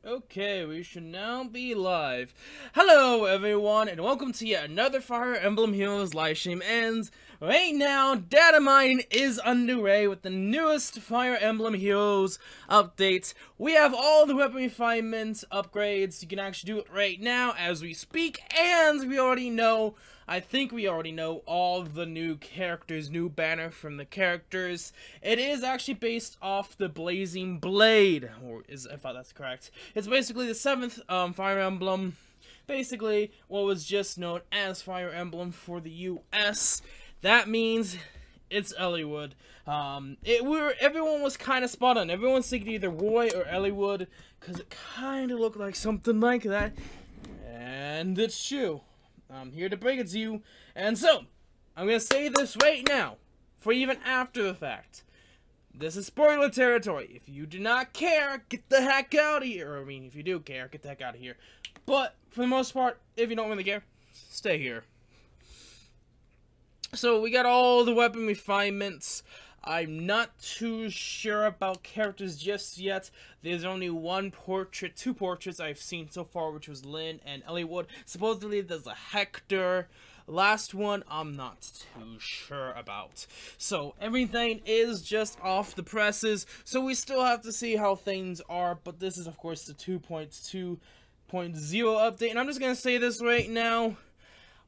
Okay, we should now be live. Hello everyone, and welcome to yet another Fire Emblem Heroes livestream. And right now, Datamined is underway with the newest Fire Emblem Heroes update. We have all the weapon refinement upgrades. You can actually do it right now as we speak, and we already know, I think we already know all the new characters, new banner from the characters. It is actually based off the Blazing Blade, or if that's correct. It's basically the 7th Fire Emblem, basically what was just known as Fire Emblem for the US. That means it's Elliewood. Everyone was kind of spot on. Everyone's thinking either Roy or Elliewood, because it kind of looked like something like that. And it's true. I'm here to break it to you. And so, I'm going to say this right now, for even after the fact. This is spoiler territory. If you do not care, get the heck out of here. Or, I mean, if you do care, get the heck out of here. But, for the most part, if you don't really care, stay here. So, we got all the weapon refinements. I'm not too sure about characters just yet. There's only two portraits I've seen so far, which was Lynn and Elliewood. Supposedly there's a Hector. Last one, I'm not too sure about. So, everything is just off the presses. So, we still have to see how things are. But this is, of course, the 2.2.0 update. And I'm just going to say this right now.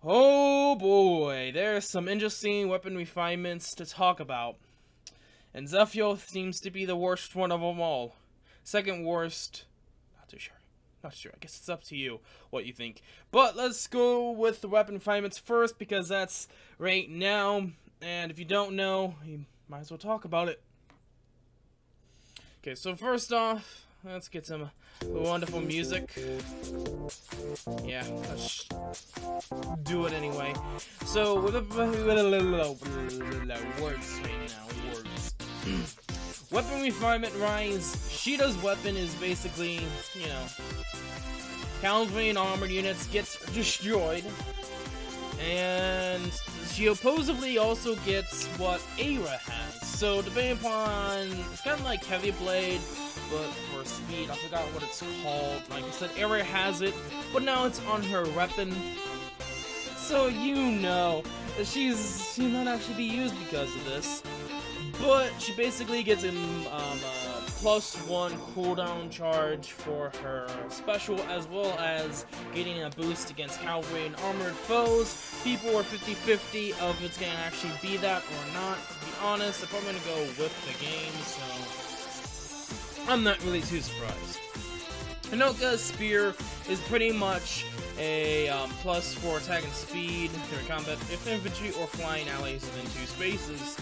Oh boy, there's some interesting weapon refinements to talk about. And Zephyr seems to be the worst one of them all. Second worst, not too sure. Not sure. I guess it's up to you what you think. But let's go with the weapon refinements first, because that's right now. And if you don't know, you might as well talk about it. Okay, so first off, let's get some wonderful music. Yeah, let's do it anyway. So, with words right now, words. Weapon refinement rise. Shida's weapon is basically, you know, cavalry and armored units gets destroyed. And she supposedly also gets what Aira has. So, depending upon, it's kind of like Heavy Blade, but for speed. I forgot what it's called. Like I said, Aira has it, but now it's on her weapon. So, you know, she might actually be used because of this. But she basically gets a +1 cooldown charge for her special, as well as getting a boost against cavalry and armored foes. People are 50-50 of it's going to actually be that or not. To be honest, I'm probably going to go with the game, so I'm not really too surprised. Hinoka's spear is pretty much a +4 attack and speed during combat if infantry or flying allies within 2 spaces.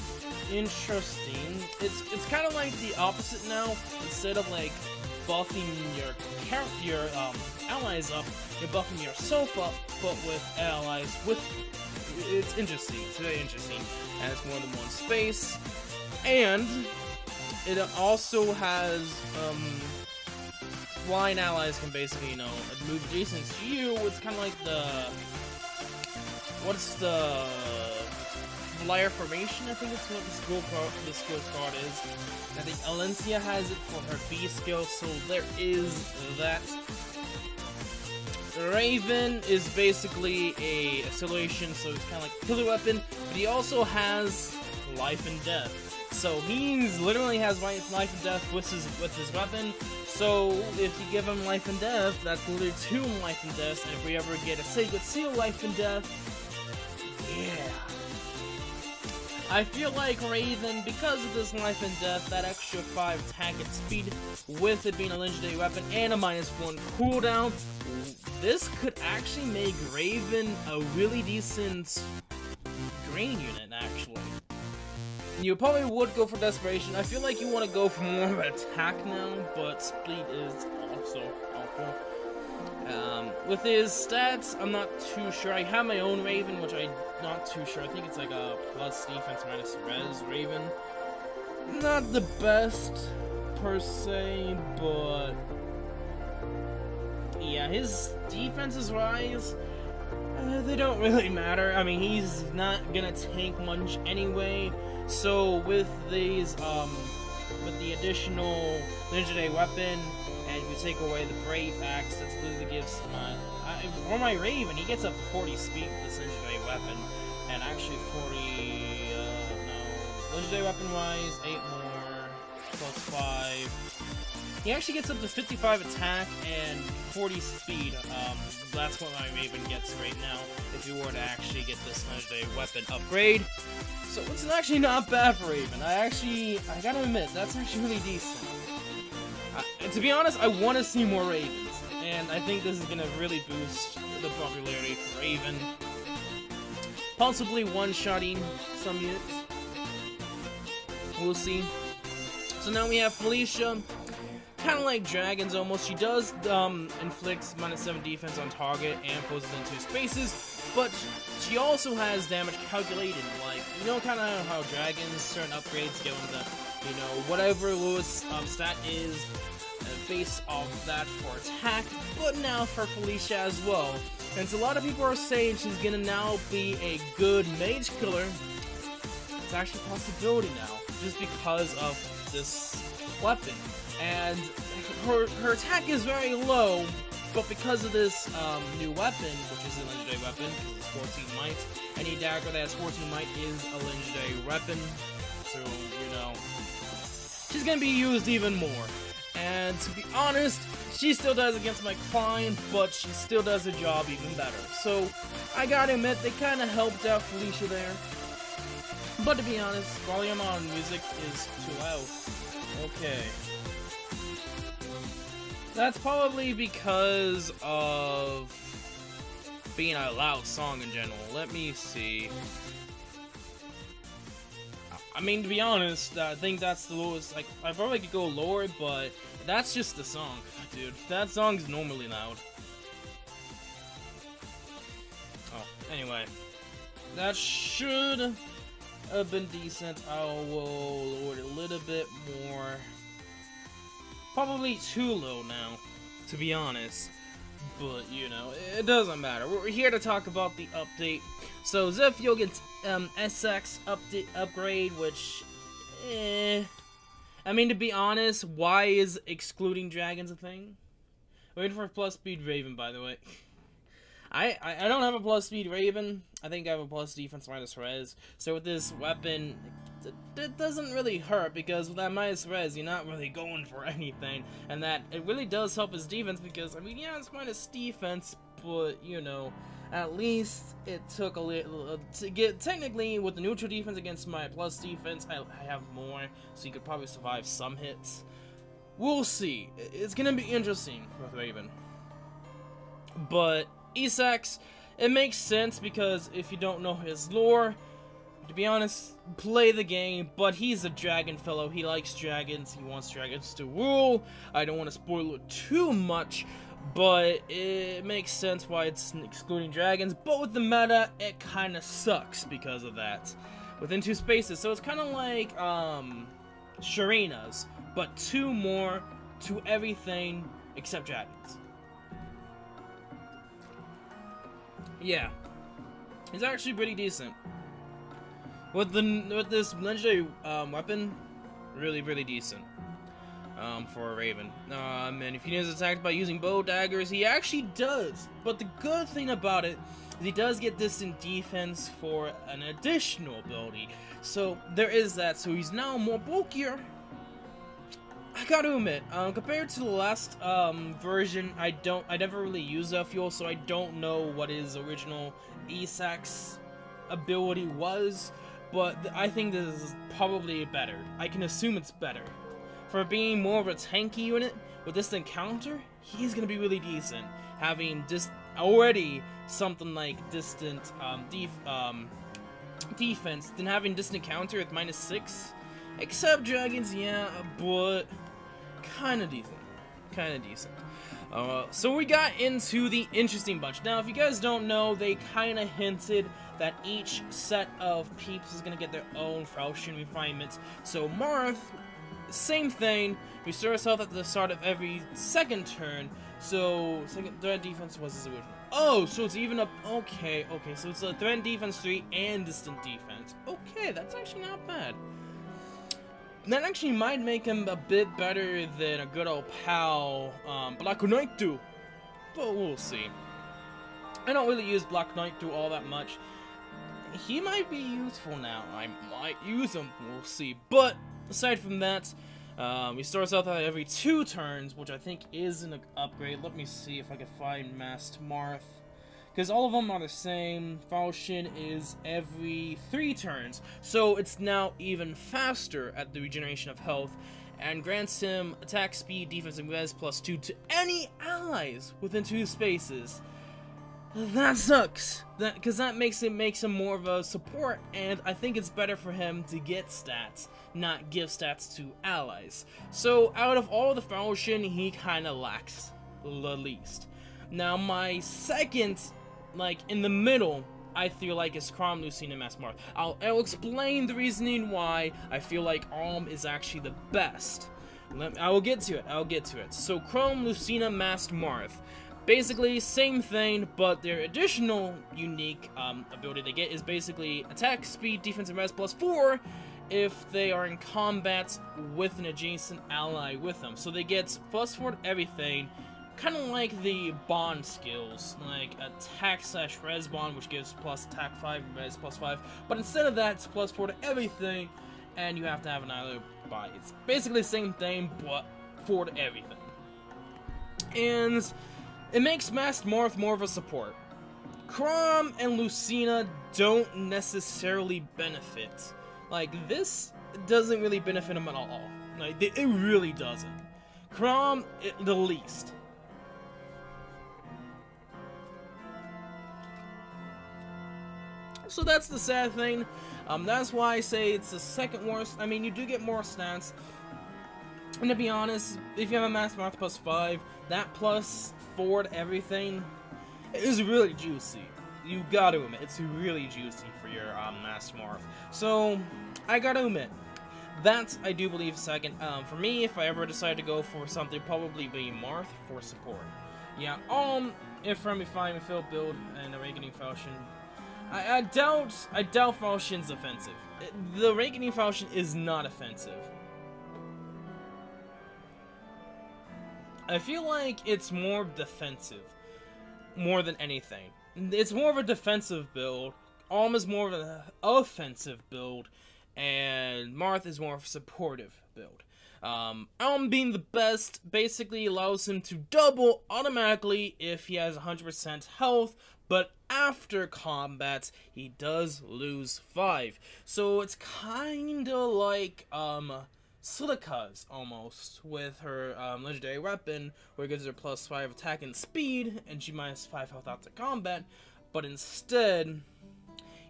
Interesting. It's kind of like the opposite now. Instead of like buffing your allies up, you're buffing yourself up, but with allies with you. It's interesting. It's very interesting, and it's more than one space. And it also has flying allies can basically, you know, move adjacent to you. It's kind of like what's the flyer formation, I think it's what the skill card is. I think Alencia has it for her B skill, so there is that. Raven is basically a acceleration, so it's kind of like a killer weapon, but he also has life and death. So he literally has life and death with his weapon. So if you give him life and death, that's literally 2 life and deaths. And if we ever get a Sacred Seal life and death, yeah. I feel like Raven, because of this life and death, that extra 5 attack and speed, with it being a legendary weapon and a -1 cooldown, this could actually make Raven a really decent drain unit, actually. You probably would go for Desperation. I feel like you want to go for more of an attack now, but speed is also awful. With his stats, I'm not too sure. I have my own Raven, which I'm not too sure. I think it's like a plus defense minus res Raven. Not the best, per se, but yeah, his defenses rise. They don't really matter. I mean, he's not gonna tank much anyway. So with these with the additional legendary weapon, and if you take away the Brave Axe, that literally gives for my Raven, he gets up to 40 speed with this legendary weapon, and actually 40, no, legendary weapon wise, 8 more, plus 5. He actually gets up to 55 attack and 40 speed. That's what my Raven gets right now, if you were to actually get this legendary weapon upgrade. So it's actually not bad for Raven. I gotta admit, that's actually really decent. And to be honest, I want to see more Ravens, and I think this is gonna really boost the popularity for Raven. Possibly one-shotting some units. We'll see. So now we have Felicia. Kind of like dragons almost. She does inflicts -7 defense on target and poses in 2 spaces, but she also has damage calculated. Like, you know, kind of how dragons, certain upgrades give them the, you know, whatever lowest stat is based off that for attack, but now for Felicia as well. And so a lot of people are saying she's gonna now be a good mage killer. It's actually a possibility now, just because of this weapon. And her attack is very low, but because of this new weapon, which is a legendary weapon, it's 14 might, any dagger that has 14 might is a legendary weapon, so, you know, she's gonna be used even more. And to be honest, she still does against my client, but she still does the job even better. So, I gotta admit, they kinda helped out Felicia there. But to be honest, volume on music is too loud. Okay. That's probably because of being a loud song in general. Let me see. I mean, to be honest, I think that's the lowest. Like, I probably could go lower, but that's just the song, dude. That song's normally loud. Oh, anyway. That should have been decent. I will lower it a little bit more. Probably too low now, to be honest, but you know, it doesn't matter. We're here to talk about the update. So Zephyr gets SX upgrade, which, I mean, to be honest, why is excluding dragons a thing? Waiting for a plus speed Raven, by the way. I don't have a plus speed Raven. I think I have a plus defense minus res. So with this weapon, it doesn't really hurt, because with that minus res, you're not really going for anything. And that, it really does help his defense, because, I mean, yeah, it's minus defense, but, you know, at least it took a little, to get, technically, with the neutral defense against my plus defense, I have more, so you could probably survive some hits. We'll see. It's gonna be interesting with Raven. But Isaac's, it makes sense, because if you don't know his lore, to be honest, play the game, but he's a dragon fellow. He likes dragons. He wants dragons to rule. I don't want to spoil it too much, but it makes sense why it's excluding dragons. But with the meta, it kind of sucks because of that. Within 2 spaces, so it's kind of like Sharina's, but 2 more to everything except dragons. Yeah, it's actually pretty decent. With this legendary weapon, really decent for a Raven. And if he is attacked by using bow daggers, he actually does. But the good thing about it is he does get distant defense for an additional ability. So there is that. So he's now more bulkier. I gotta admit, compared to the last version, I never really used that fuel, so I don't know what his original Isaac's ability was. But I think this is probably better. I can assume it's better. For being more of a tanky unit with distant counter, he's gonna be really decent. Having just already something like distant defense, then having distant counter with -6. Except dragons, yeah, but kinda decent. So we got into the interesting bunch. Now, if you guys don't know, they kinda hinted that each set of peeps is gonna get their own Freind refinements. So Marth, same thing. We restore ourselves at the start of every second turn. So threat defense was his original. Oh, so it's even up. Okay. So it's a threat defense 3 and distant defense. Okay, that's actually not bad. that actually might make him a bit better than a good old pal, Black Knight do. But we'll see. I don't really use Black Knight do all that much. He might be useful now. I might use him. We'll see. But aside from that, he starts out every 2 turns, which I think is an upgrade. Let me see if I can find Masked Marth. Because all of them are the same. Falchion is every 3 turns. So it's now even faster at the regeneration of health. And grants him attack speed, defense, and res +2 to any allies within 2 spaces. That sucks. Because that makes him more of a support. And I think it's better for him to get stats, not give stats to allies. So out of all the Falchion, he kind of lacks the least. Now my second, like in the middle, I feel like is Chrom, Lucina, Masked Marth. I'll explain the reasoning why I feel like Alm is actually the best. I will get to it. So Chrom, Lucina, Masked Marth. Basically, same thing, but their additional unique ability they get is basically attack, speed, defense, and res +4 if they are in combat with an adjacent ally with them. So they get +4 to everything, kind of like the bond skills, like attack/res bond, which gives plus attack 5, res +5. But instead of that, it's +4 to everything, and you have to have another buy. It's basically the same thing, but 4 to everything. And it makes Masked Marth more of a support. Chrom and Lucina don't necessarily benefit. Like, this doesn't really benefit them at all. Like, it really doesn't. Chrom, the least. So that's the sad thing. That's why I say it's the second worst. I mean, you do get more stats. And to be honest, if you have a Masked Marth +5, that +4 to everything is really juicy. You gotta admit, it's really juicy for your Masked Marth. So, I gotta admit, that I do believe second. For me, if I ever decide to go for something, probably be Marth for support. Yeah, if from refinment field build and Awakening Falchion, I doubt Falchion's offensive. The Awakening Falchion is not offensive. I feel like it's more defensive, more than anything. It's more of a defensive build. Alm is more of an offensive build, and Marth is more of a supportive build. Alm being the best basically allows him to double automatically if he has 100% health, but after combat, he does lose 5. So it's kinda like, Silika's almost, with her legendary weapon, where it gives her +5 attack and speed, and she -5 health after combat, but instead,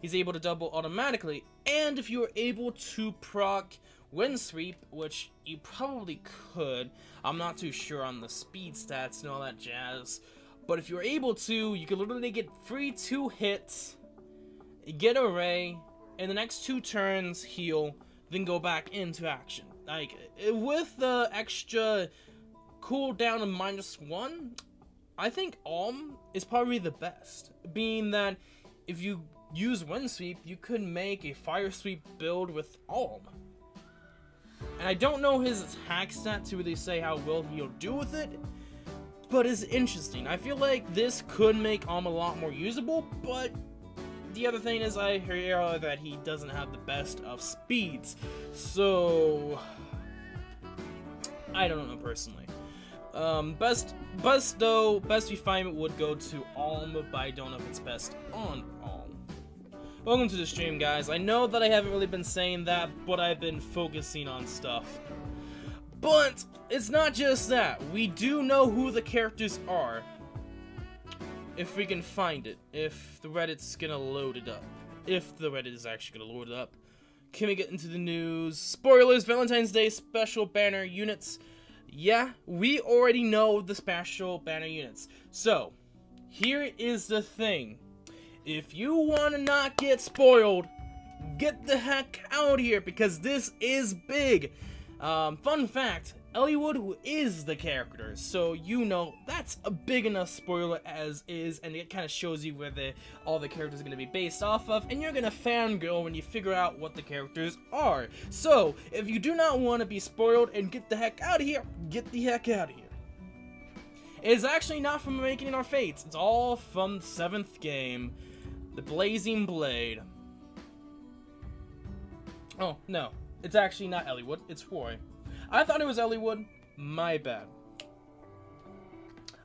he's able to double automatically, and if you are able to proc Wind Sweep, which you probably could, I'm not too sure on the speed stats and all that jazz, but if you're able to, you can literally get free 2 hits, get a ray, in the next 2 turns heal, then go back into action. Like, with the extra cooldown of -1, I think Alm is probably the best. Being that if you use Wind Sweep, you could make a Fire Sweep build with Alm. And I don't know his attack stat to really say how well he'll do with it, but it's interesting. I feel like this could make Alm a lot more usable, but the other thing is I hear that he doesn't have the best of speeds, so I don't know personally. Best refinement would go to Alm, but I don't know if it's best on Alm. Welcome to the stream, guys. I know that I haven't really been saying that, but I've been focusing on stuff. But it's not just that. We do know who the characters are. If we can find it. If the Reddit's gonna load it up. If the Reddit is actually gonna load it up. Can we get into the news? Spoilers, Valentine's Day special banner units. Yeah, we already know the special banner units. So, here is the thing. If you want to not get spoiled, get the heck out here, because this is big. Fun fact, Eliwood, who is the character, so you know that's a big enough spoiler as is, and it kind of shows you where all the characters are going to be based off of, and you're going to fangirl when you figure out what the characters are. So, if you do not want to be spoiled and get the heck out of here, get the heck out of here. It is actually not from Awakening Our Fates, it's all from the 7th game, the Blazing Blade. Oh, no, it's actually not Eliwood, it's Roy. I thought it was Eliwood, my bad.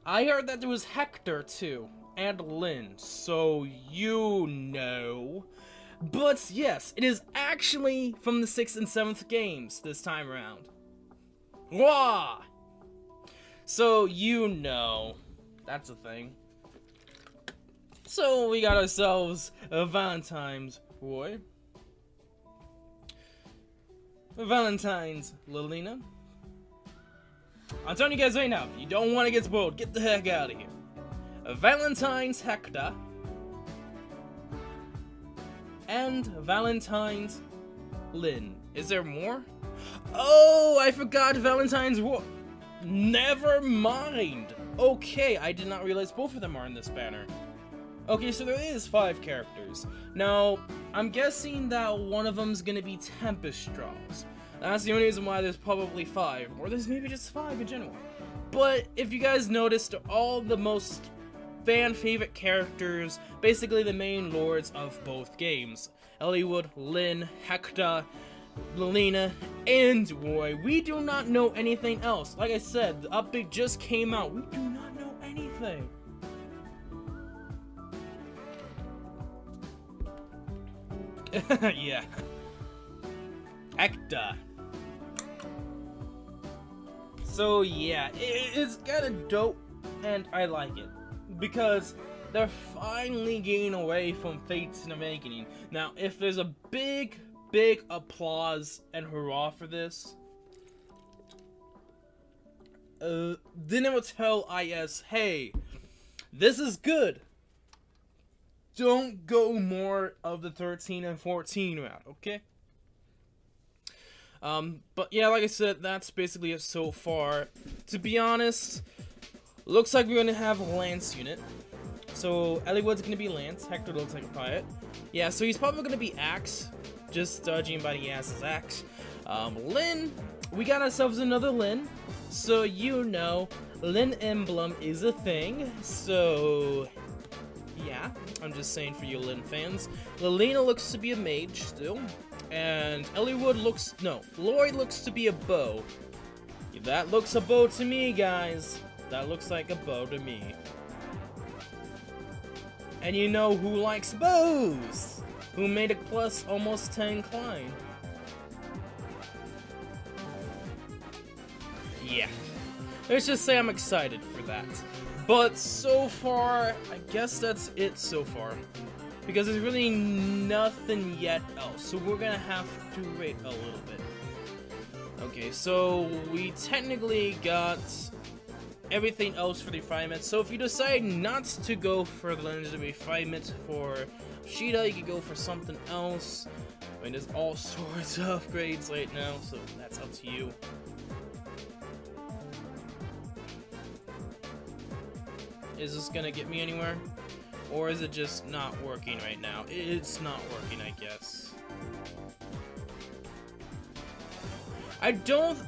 I heard that there was Hector too, and Lynn, so you know. But yes, it is actually from the 6th and 7th games this time around. Wah! So you know, that's a thing. So we got ourselves a Valentine's Roy. Valentine's Lilina. I'm telling you guys right now, if you don't want to get spoiled, get the heck out of here. Valentine's Hector. And Valentine's Lynn. Is there more? Oh, I forgot Valentine's War. Never mind. Okay, I did not realize both of them are in this banner. Okay, so there is 5 characters. Now, I'm guessing that one of them's gonna be Tempest Straws. That's the only reason why there's probably 5, or there's maybe just 5 in general. But if you guys noticed, all the most fan-favorite characters, basically the main lords of both games. Eliwood, Lynn, Hector, Lilina, and Roy. We do not know anything else. Like I said, the update just came out. We do not know anything. Yeah. Hector. So yeah, it's kind of dope, and I like it. Because they're finally getting away from Fates and Awakening. Now, if there's a big applause and hurrah for this, then it will tell IS, hey, this is good. Don't go more of the 13 and 14 route, okay? But yeah, like I said, that's basically it so far. To be honest, looks like we're gonna have a Lance unit. So Eliwood's gonna be Lance. Hector looks like a pirate. Yeah, so he's probably gonna be Axe, just judging by the ass's Axe. Lynn, we got ourselves another Lynn. So you know, Lynn emblem is a thing. So yeah, I'm just saying for you Lynn fans. Lilina looks to be a mage still. And Eliwood looks, no, Lloyd looks to be a bow. That looks a bow to me, guys. That looks like a bow to me. And you know who likes bows? Who made it plus almost 10 climb? Yeah. Let's just say I'm excited for that. But so far, I guess that's it so far. Because there's really nothing yet else. So we're gonna have to wait a little bit. Okay, so we technically got everything else for the refinement. So if you decide not to go for the legendary refinement for Sheeta, you can go for something else. I mean, there's all sorts of upgrades right now, so that's up to you. Is this gonna get me anywhere? Or is it just not working right now? It's not working, I guess. I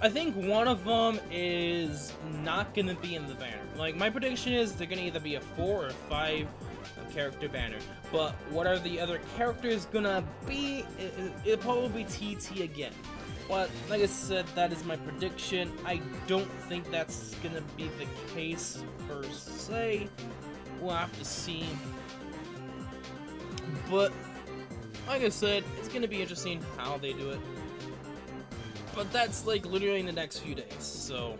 think one of them is not gonna be in the banner. Like, my prediction is they're gonna either be a 4 or 5 character banner. But what are the other characters gonna be? It'll probably be TT again. But, like I said, that is my prediction. I don't think that's gonna be the case, per se. We'll have to see. But, like I said, it's gonna be interesting how they do it. But that's, like, literally in the next few days, so...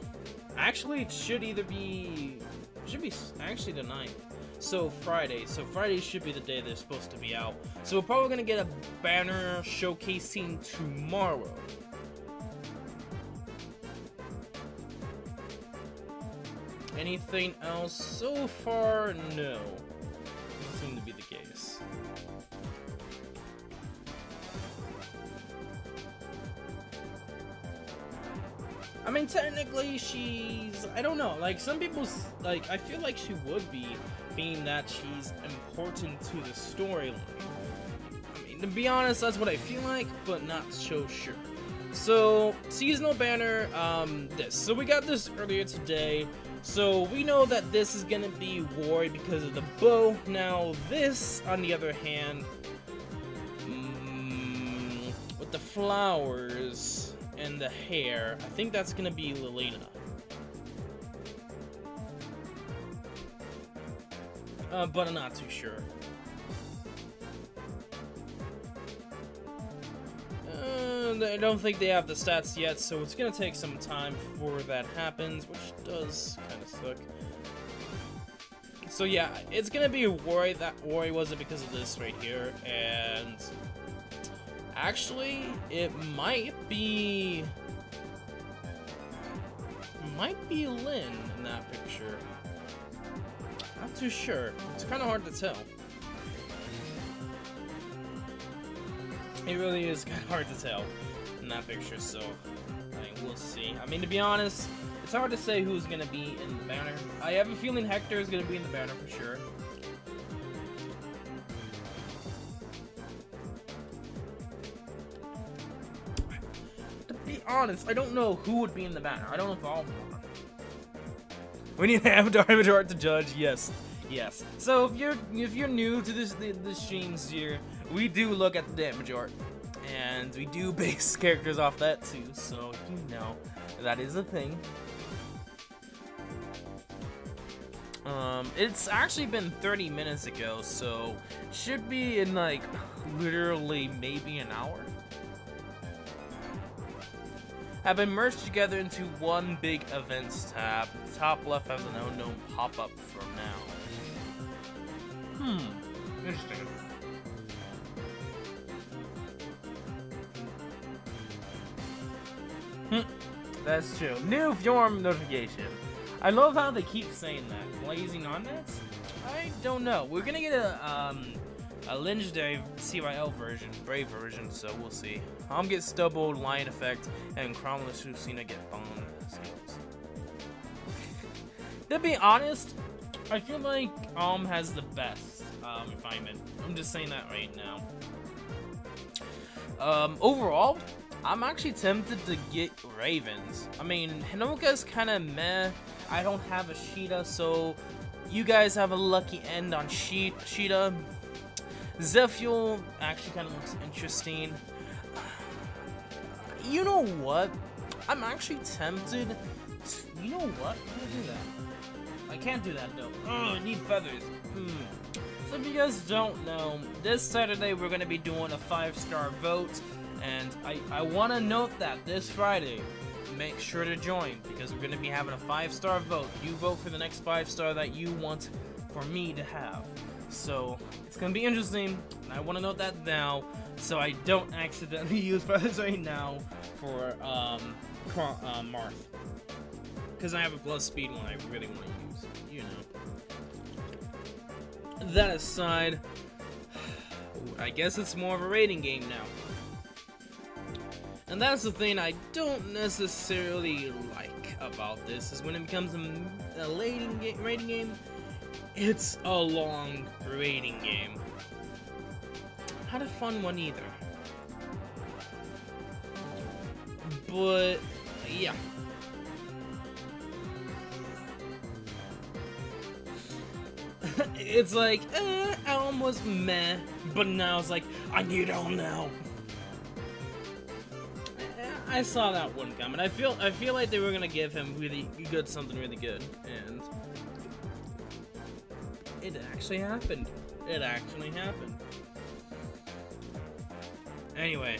Actually, it should either be... It should be actually the 9th. So, Friday. So, Friday should be the day they're supposed to be out. So, we're probably gonna get a banner showcasing tomorrow. Anything else? So far, no. Doesn't seem to be the case. I mean, technically, she's... I don't know. Like, some people... Like, I feel like she would be, being that she's important to the storyline. I mean, to be honest, that's what I feel like, but not so sure. So, seasonal banner, this. So, we got this earlier today. So, we know that this is gonna be Wari because of the bow. Now, this, on the other hand... with the flowers... and the hair, I think that's gonna be Lilena. But I'm not too sure. I don't think they have the stats yet, so it's gonna take some time before that happens, which does kind of suck. So yeah, it's gonna be Wari. That Wari wasn't because of this right here, and actually, it might be Lynn in that picture. Not too sure. It's kind of hard to tell. It really is kind of hard to tell in that picture, so I mean, we'll see. I mean, to be honest, it's hard to say who's gonna be in the banner. I have a feeling Hector is gonna be in the banner for sure. Honest, I don't know who would be in the banner. I don't know if all of them are. We need to have Damage Art to judge. Yes, yes. So if you're new to the streams here, we do look at the damage art, and we do base characters off that too. So you know that is a thing. It's actually been 30 minutes ago, so should be in like literally maybe an hour. Have been merged together into one big events tab. The top left has an unknown pop-up for now. Interesting. That's true. New form notification. I love how they keep saying that. Blazing on that? I don't know. We're gonna get a legendary CYL version, Brave version, so we'll see. Get stubbled, Lion Effect, and Cromless Lucina get bombed. To be honest, I feel like has the best refinement. I'm just saying that right now. Overall, I'm actually tempted to get Ravens. I mean, Hinoka's kind of meh. I don't have a Sheeta, so you guys have a lucky end on Sheeta. Zephyl actually kind of looks interesting. You know what? I'm actually tempted to... You know what? I'm gonna do that. I can't do that though. I need feathers. So if you guys don't know, this Saturday we're gonna be doing a 5-star vote, and I want to note that this Friday, make sure to join, because we're gonna be having a 5-star vote. You vote for the next 5-star that you want for me to have. So it's gonna be interesting, and I want to note that now, so I don't accidentally use feathers right now for Marth, because I have a plus speed one I really want to use. You know. That aside, I guess it's more of a rating game now, and that's the thing I don't necessarily like about this, is when it becomes a rating game. It's a long rating game. Not a fun one either. But, yeah. It's like, Elm was meh, but now it's like, I need Elm now. I saw that one coming. I feel like they were gonna give him something really good, and it actually happened. It actually happened. Anyway,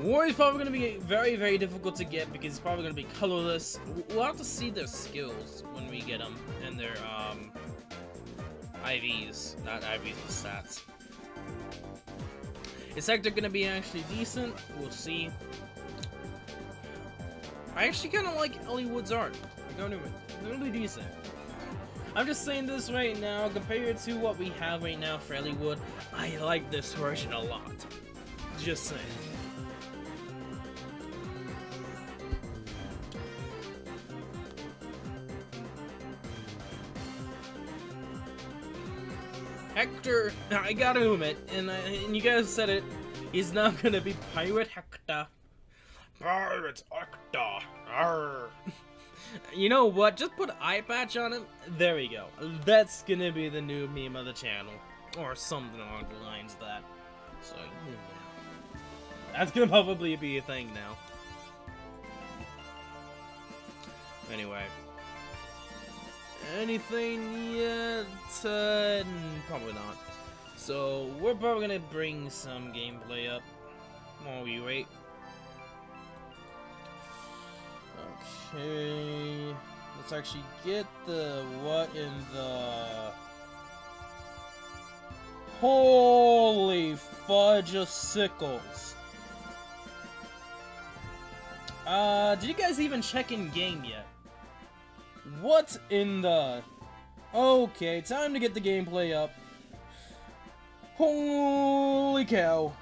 Wari's probably going to be very, very difficult to get because it's probably going to be colorless. We'll have to see their skills when we get them, and their IVs, not IVs, but stats. Is Hector going to be actually decent? We'll see. I actually kind of like Ellie Wood's art. It's really decent. I'm just saying this right now, compared to what we have right now for Ellie Wood, I like this version a lot. Just saying. Hector, I gotta admit, and you guys said it, he's not gonna be Pirate Hector. Pirate Hector. Arr. You know what? Just put eye patch on him. There we go. That's gonna be the new meme of the channel, or something along the lines of that. So yeah, that's gonna probably be a thing now. Anyway. Anything yet? Probably not. So, we're probably gonna bring some gameplay up while we wait. Okay. Let's actually get the what in the... Holy fudge-a-sickles. Did you guys even check in game yet? What in the... Okay, time to get the gameplay up. Holy cow.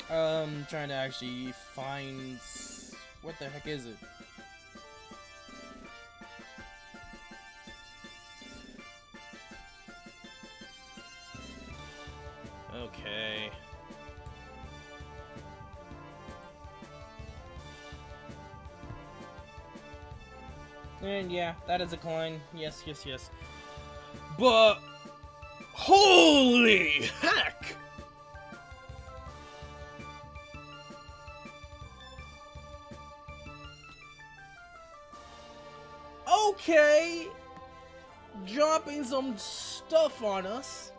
Trying to actually find... What the heck is it? Okay. And yeah, that is a decline. Yes, yes, yes. But holy heck! Okay, dropping some stuff on us.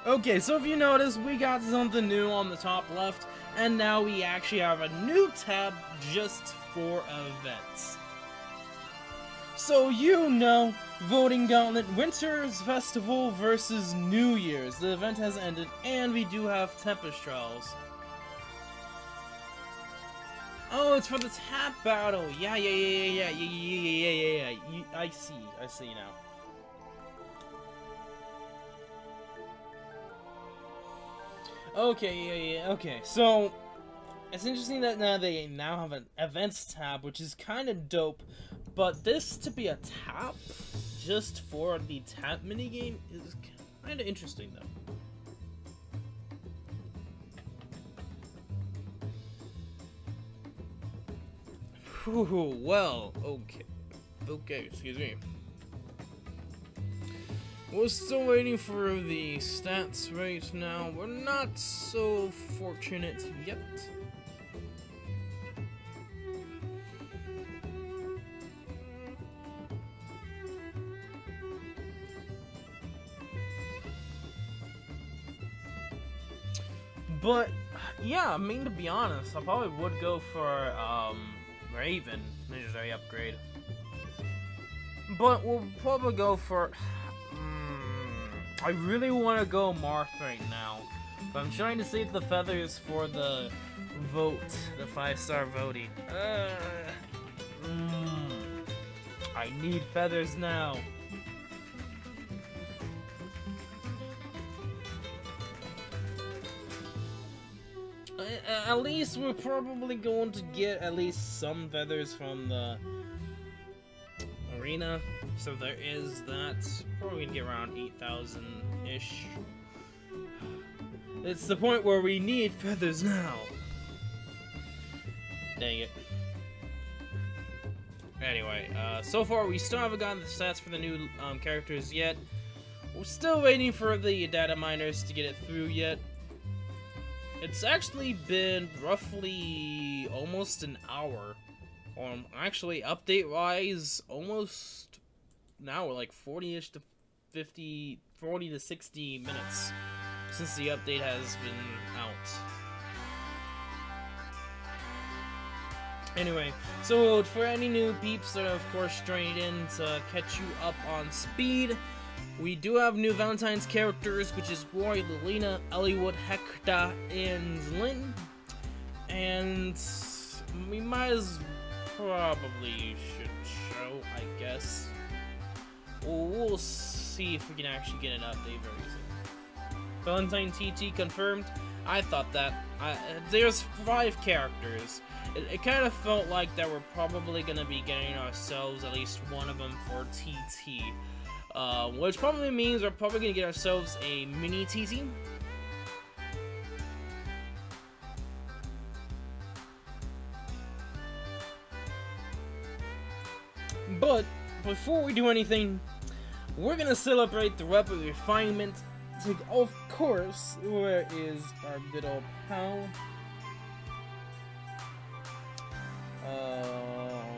Okay, so if you notice, we got something new on the top left, and now we actually have a new tab just for events. So you know, Voting Gauntlet Winter's Festival versus New Year's. The event has ended, and we do have Tempest Trials. Oh, it's for the tab battle. Yeah. I see now. Okay, yeah, okay. So, it's interesting that now they have an events tab, which is kind of dope. But this to be a tab just for the tab minigame is kind of interesting, though. Whew, well, okay, excuse me. We're still waiting for the stats right now. We're not so fortunate yet. But, yeah, I mean, to be honest, I probably would go for, Raven, legendary upgrade. But we'll probably go for... I really want to go Marth right now. But I'm trying to save the feathers for the vote, the 5-star voting. I need feathers now. At least we're probably going to get at least some feathers from the arena. So there is that. Probably gonna get around 8,000-ish. It's the point where we need feathers now. Dang it. Anyway, so far we still haven't gotten the stats for the new characters yet. We're still waiting for the data miners to get it through yet. It's actually been roughly almost an hour. Actually, update-wise, almost now we're like 40-ish to 50, 40 to 60 minutes since the update has been out. Anyway, so for any new peeps that are of course joining in to catch you up on speed, we do have new Valentine's characters, which is Roy, Lilina, Elliewood, Hector, and Lynn. And we might as probably should show, I guess. We'll see if we can actually get an update very soon. Valentine TT confirmed. I thought that. There's 5 characters. it kind of felt like that we're probably going to be getting ourselves at least one of them for TT. Which probably means we're probably going to get ourselves a mini TT. But before we do anything, we're going to celebrate the weapon refinement. So, of course, where is our good old pal?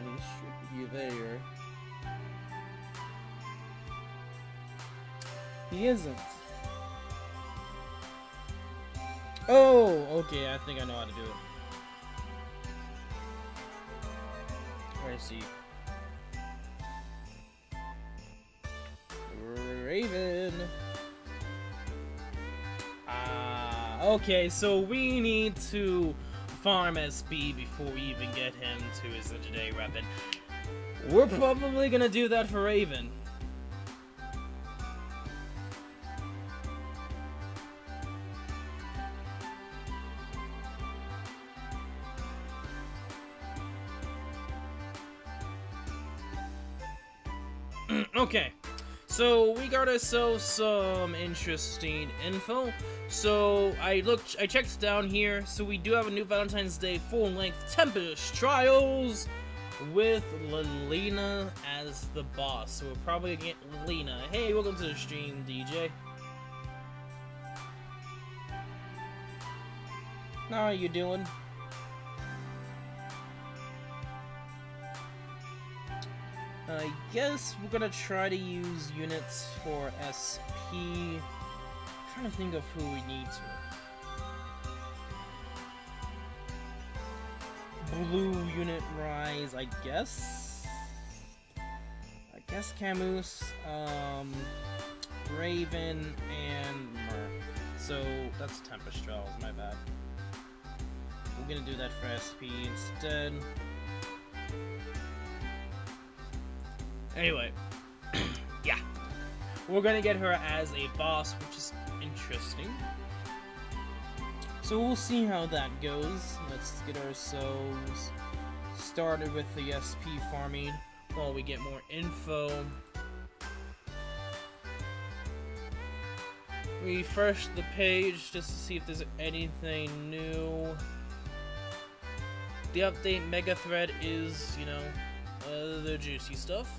He should be there. He isn't. Oh, okay, I think I know how to do it. Where is he? Raven. Okay, so we need to farm SP before we even get him to his legendary weapon. We're probably gonna do that for Raven. Okay, so we got ourselves some interesting info. So I checked down here. So we do have a new Valentine's Day full-length Tempest Trials with Lena as the boss. So we're probably gonna get Lena. Hey, welcome to the stream, DJ. How are you doing? I guess we're gonna try to use units for SP. I'm trying to think of who we need to. Blue unit rise, I guess. Camus, Raven, and Mer. So that's Tempest Trials, my bad. We're gonna do that for SP instead. Anyway, yeah, we're gonna get her as a boss, which is interesting. So we'll see how that goes. Let's get ourselves started with the SP farming while we get more info. Refresh the page just to see if there's anything new. The update mega thread is, you know, the juicy stuff.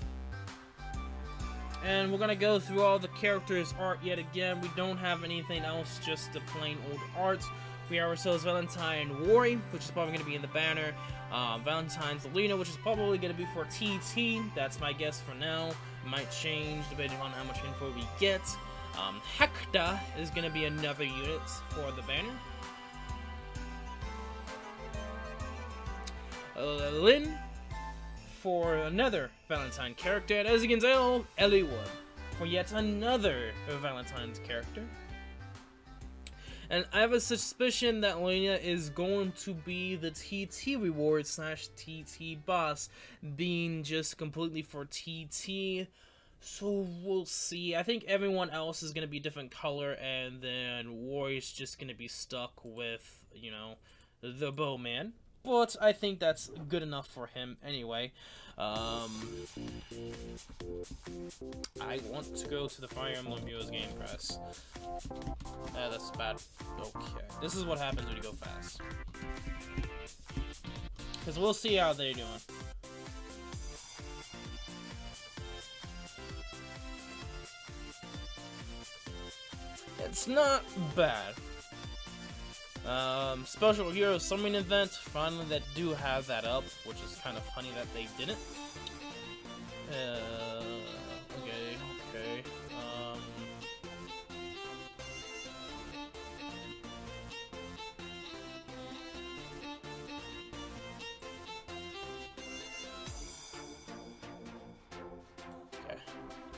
And we're gonna go through all the characters' art yet again. We don't have anything else, just the plain old art. We have ourselves Valentine Worry, which is probably gonna be in the banner. Valentine's Lena, which is probably gonna be for TT. That's my guess for now. It might change depending on how much info we get. Hector is gonna be another unit for the banner. Lynn for another Valentine character, and as you can tell, Ellie Wood for yet another Valentine's character. And I have a suspicion that Lena is going to be the TT reward slash TT boss, being just completely for TT. So we'll see. I think everyone else is going to be different color, and then Warrior's just going to be stuck with, you know, the Bowman. But I think that's good enough for him anyway. I want to go to the Fire Emblem Heroes game press. That's bad. Okay. This is what happens when you go fast. Because we'll see how they're doing. It's not bad. Special Hero Summoning Event, finally they do have that up, which is kind of funny that they didn't. Okay. Okay.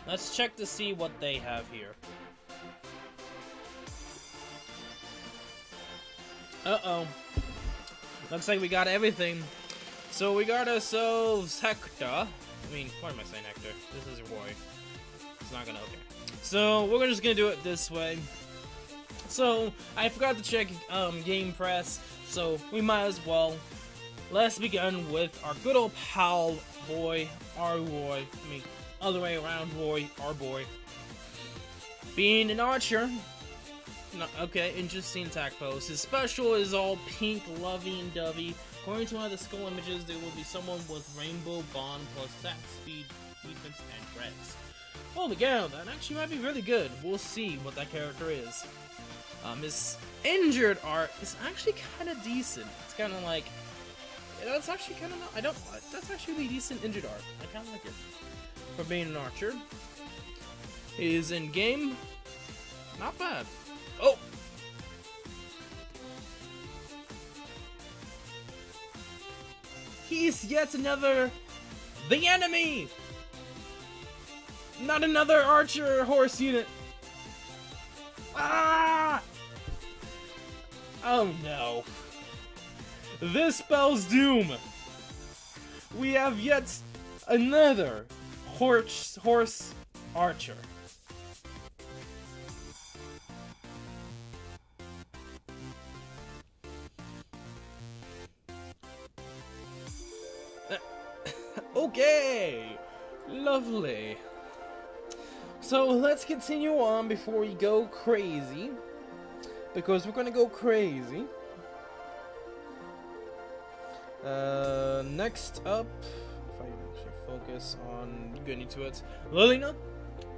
Let's check to see what they have here. Uh-oh. Looks like we got everything. So we got ourselves Hector. I mean, why am I saying Hector? This is Roy. It's not gonna, okay. So we're just gonna do it this way. So I forgot to check game press, so we might as well. let's begin with our good old pal boy, our boy, I mean, other way around boy, our boy. Being an archer, no, okay, interesting attack pose. His special is all pink, lovey-dovey. According to one of the skill images, there will be someone with rainbow bond plus attack speed, defense, and res. Holy cow, that actually might be really good. We'll see what that character is. His injured art is actually kind of decent. It's kind of like, that's actually kind of, that's actually really decent injured art. I kind of like it. For being an archer. His in-game, not bad. Oh! He's yet another, the enemy! Not another archer horse unit. Ah! Oh no. This spells doom. We have yet another horse archer. Okay, lovely. So let's continue on before we go crazy, because we're gonna go crazy. Next up, if I can actually focus on getting to it, Lilina.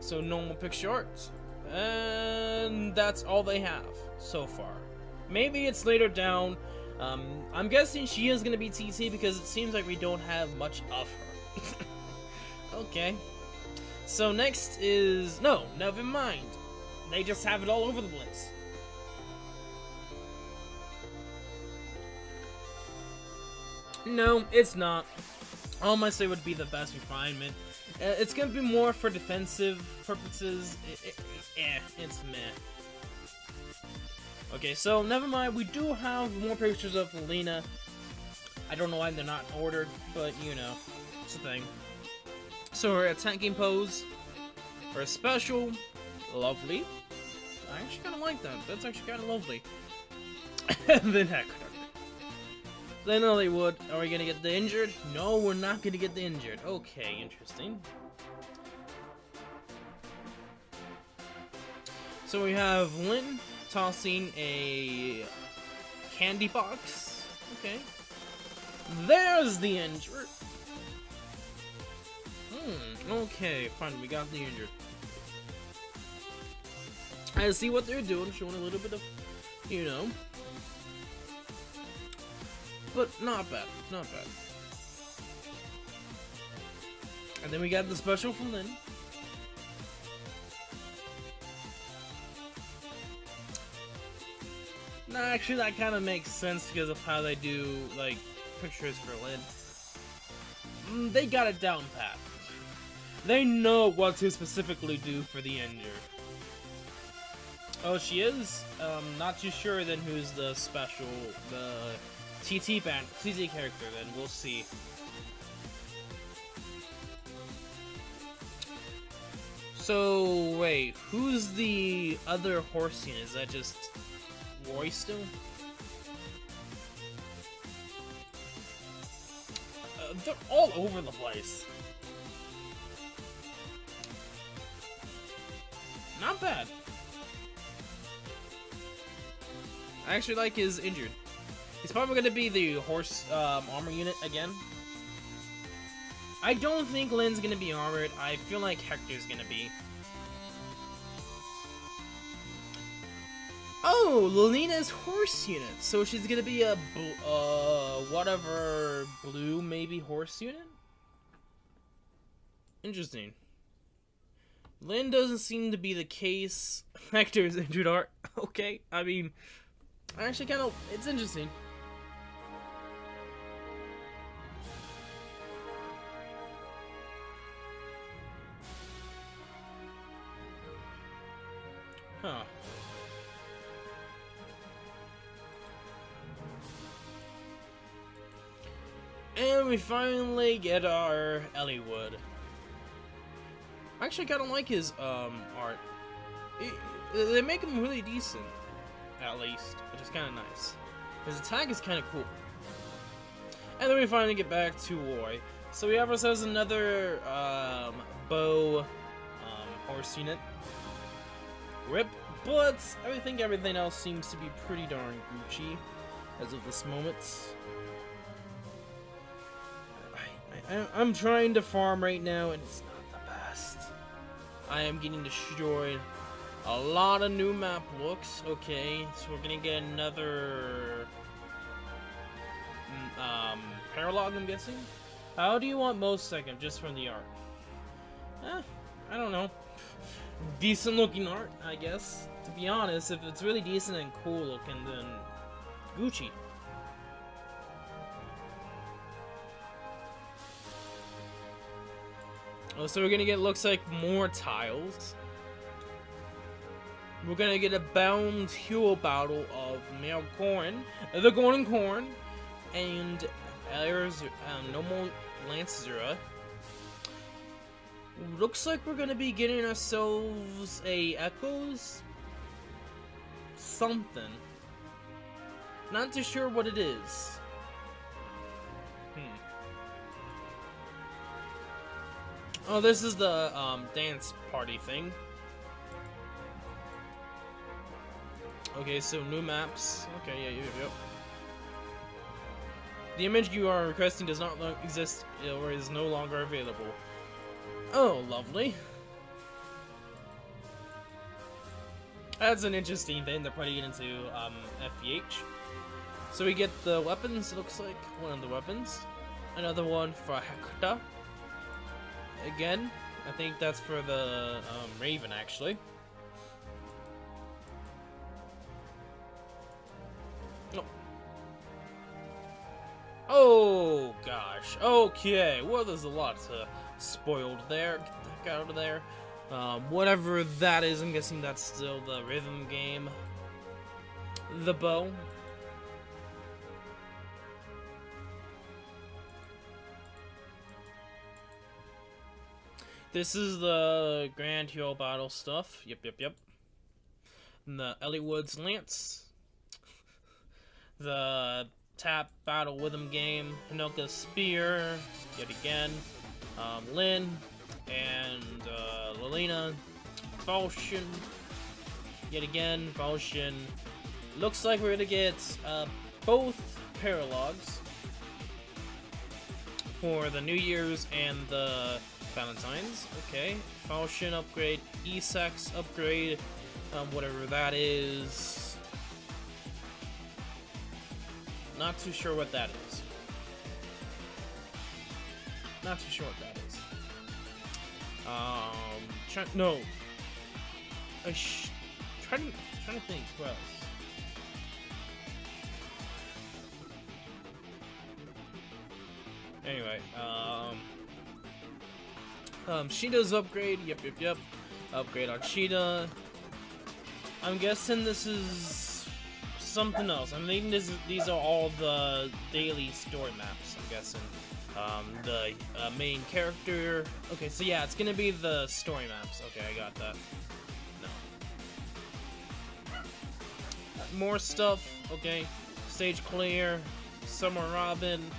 So normal picture art, and that's all they have so far. Maybe it's later down. I'm guessing she is gonna be TT because it seems like we don't have much of her. Okay. So next is, no, never mind. They just have it all over the place. No, it's not. All I say would be the best refinement. It's gonna be more for defensive purposes. It's meh. Okay, so never mind. We do have more pictures of Lina. I don't know why they're not ordered, but you know, it's a thing. So her attacking pose, her special, lovely. I actually kind of like that. That's actually kind of lovely. And then heck. Then Hollywood, are we gonna get the injured? No, we're not gonna get the injured. Okay, interesting. So we have Lynn tossing a candy box. Okay. There's the injured. Okay, fine, we got the injured. I see what they're doing, showing a little bit of, you know. But not bad, not bad. And then we got the special from Lynn. Nah, actually that kind of makes sense because of how they do, like, pictures for Lynn. They got it down pat. They know what to specifically do for the injured. Oh, she is? Not too sure then who's the special, the TT character then, we'll see. So, wait, who's the other horse unit? Is that just Roy still? They're all over the place. Not bad. I actually like his injured. He's probably going to be the horse armor unit again. I don't think Lynn's going to be armored. I feel like Hector's going to be. Oh, Lilina's horse unit. So she's going to be a whatever blue maybe horse unit? Interesting. Lynn doesn't seem to be the case. Hector's injured art. Okay, I mean, actually kind of, it's interesting. Huh. And we finally get our Elliewood. I actually kind of like his art. They make him really decent, at least, which is kind of nice. His attack is kind of cool. And then we finally get back to Roy. So we have ourselves another bow horse unit. Rip, but I think everything else seems to be pretty darn Gucci as of this moment. I'm trying to farm right now, and it's not the best. I am getting destroyed. A lot of new map looks. Okay, so we're gonna get another paralog, I'm guessing. How do you want most second, just from the art? I don't know. Decent looking art, I guess. To be honest, if it's really decent and cool looking, then Gucci. Oh, so we're gonna get, looks like, more tiles. We're gonna get a bound hero battle of Male Corn, the Golden Corn, and normal Lancezera. Looks like we're gonna be getting ourselves a Echoes something. Not too sure what it is. Oh, this is the dance party thing. Okay, so new maps. Okay, yeah. The image you are requesting does not exist or is no longer available. Oh, lovely. That's an interesting thing they're putting into FVH. So we get the weapons, looks like one of the weapons. Another one for Hector. Again, I think that's for the Raven, actually. Oh. Oh, gosh. Okay, well, there's a lot spoiled there. Get the heck out of there. Whatever that is, I'm guessing that's still the rhythm game. The bow. This is the Grand Hero Battle stuff. Yep. And the Ellie Woods Lance. The Tap Battle Rhythm game. Hinoka Spear. Yet again. Lynn. And Lilina. Falchion. Yet again. Falchion. Looks like we're gonna get both paralogs for the New Year's and the Valentine's. Okay, Falchion upgrade, E-Sex upgrade, whatever that is. Not too sure what that is. Not too sure what that is. No. Trying to think who else. Anyway, Sheeta's upgrade, yep. Upgrade on Sheeta. I'm guessing this is something else. I'm thinking these are all the daily story maps, I'm guessing. The main character. Okay, so yeah, it's gonna be the story maps. Okay, I got that. No. More stuff, okay. Stage clear, Summer Robin.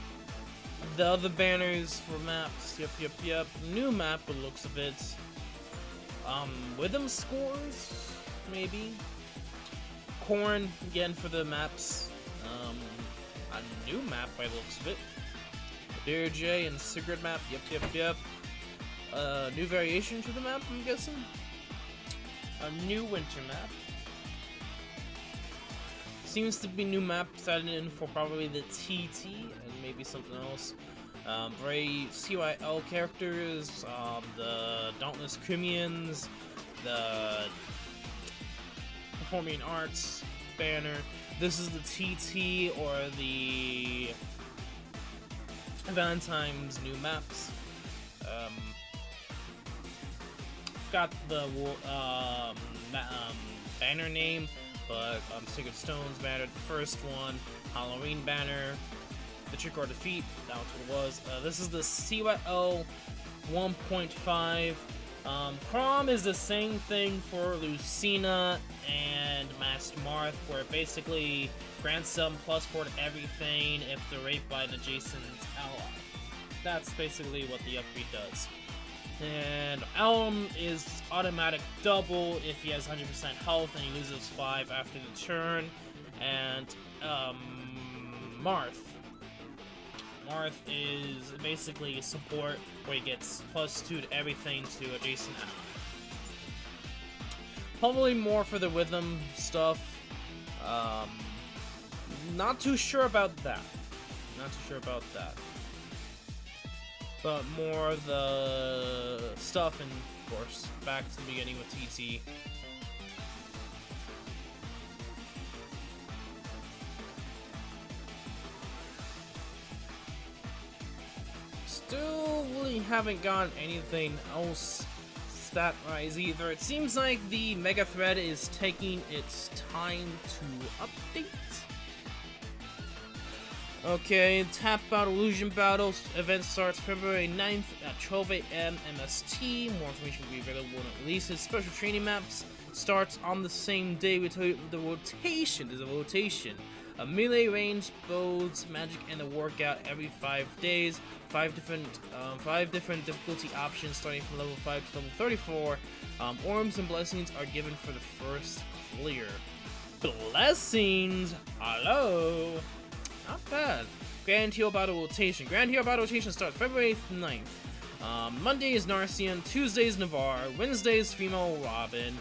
The other banners for maps, yep. New map, by the looks of it. Rhythm scores, maybe. Corn, again, for the maps. A new map, by the looks of it. Dear J and Sigrid map, yep. New variation to the map, I'm guessing. A new winter map. Seems to be new maps added in for probably the TT and maybe something else. Very CYL characters, the Dauntless Cumians, the Performing Arts banner. This is the TT or the Valentine's new maps. Got the banner name, but Sacred Stones banner, the first one, Halloween banner, the Trick or Defeat, that was what it was. This is the CYL 1.5. Prom is the same thing for Lucina and Master Marth, where basically grants them +4 to everything if they're raped by an adjacent ally. That's basically what the upgrade does. And Elm is automatic double if he has 100% health and he loses 5 after the turn. And Marth is basically support where he gets +2 to everything to adjacent ally. Probably more for the rhythm stuff. Not too sure about that. But more the stuff, and of course, back to the beginning with TT. Still really haven't gotten anything else stat-wise either. It seems like the Mega Thread is taking its time to update. Okay, Tap Battle Illusion Battle event starts February 9th at 12 AM MST. More information will be available when it releases. Special training maps starts on the same day. We tell you the rotation is a rotation. A melee range, bows, magic, and a workout every 5 days. 5 different difficulty options starting from level 5 to level 34. Orbs and blessings are given for the first clear. Blessings? Hello? Not bad. Grand Hero Battle Rotation. Grand Hero Battle Rotation starts February 9th. Monday is Narcian, Tuesdays Navarre, Wednesdays Female Robin,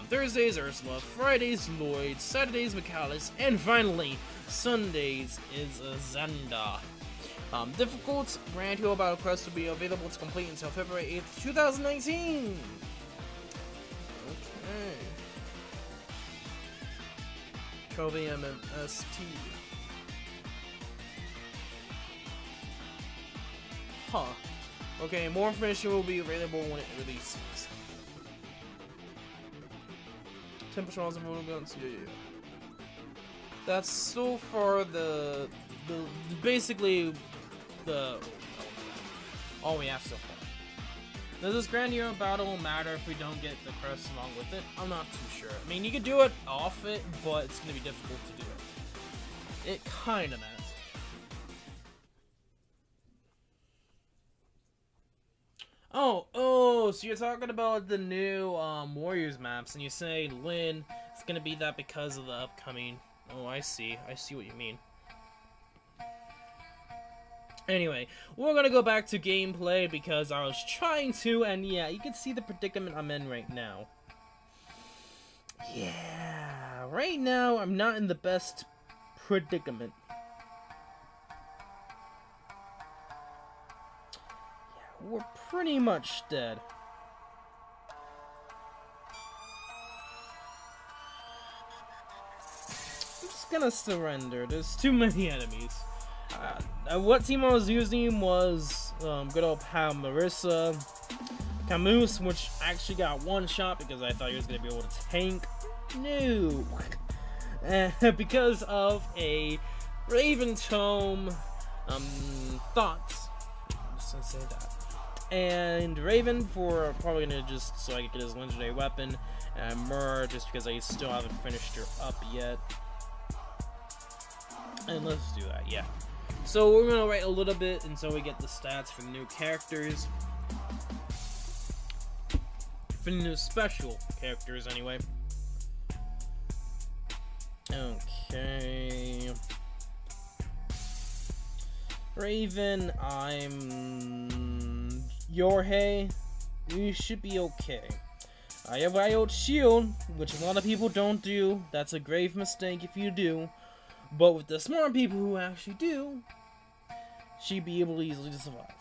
Thursdays Ursula, Fridays Lloyd, Saturdays Michaelis, and finally, Sundays is Zenda. Difficult Grand Hero Battle Quest will be available to complete until February 8th, 2019! Okay. 12 AM MST. Huh. Okay, more information will be available when it releases. Temperature on that's so far the basically the all we have so far. Does this Grand Hero Battle matter if we don't get the crest along with it? I'm not too sure. I mean, you could do it off it, but it's gonna be difficult to do it. It kinda matters. Oh, so you're talking about the new Warriors maps, and you say, Lynn, it's gonna be that because of the upcoming... Oh, I see what you mean. Anyway, we're gonna go back to gameplay because I was trying to, and yeah, you can see the predicament I'm in right now. Yeah, right now I'm not in the best predicament. We're pretty much dead. I'm just gonna surrender. There's too many enemies. What team I was using was good old pal Marissa. Camus, which actually got one shot because I thought he was gonna be able to tank. No. Because of a Raven Tome thoughts. I'm just gonna say that. And Raven for probably gonna just so I can get his legendary weapon, and Mur just because I still haven't finished her up yet. And let's do that, yeah. So we're gonna wait a little bit until we get the stats for the new characters, for the new special characters anyway. Okay. Raven, I'm Yorhei. We should be okay. I have Wild Shield, which a lot of people don't do. That's a grave mistake if you do. But with the smart people who actually do, she'd be able to easily survive.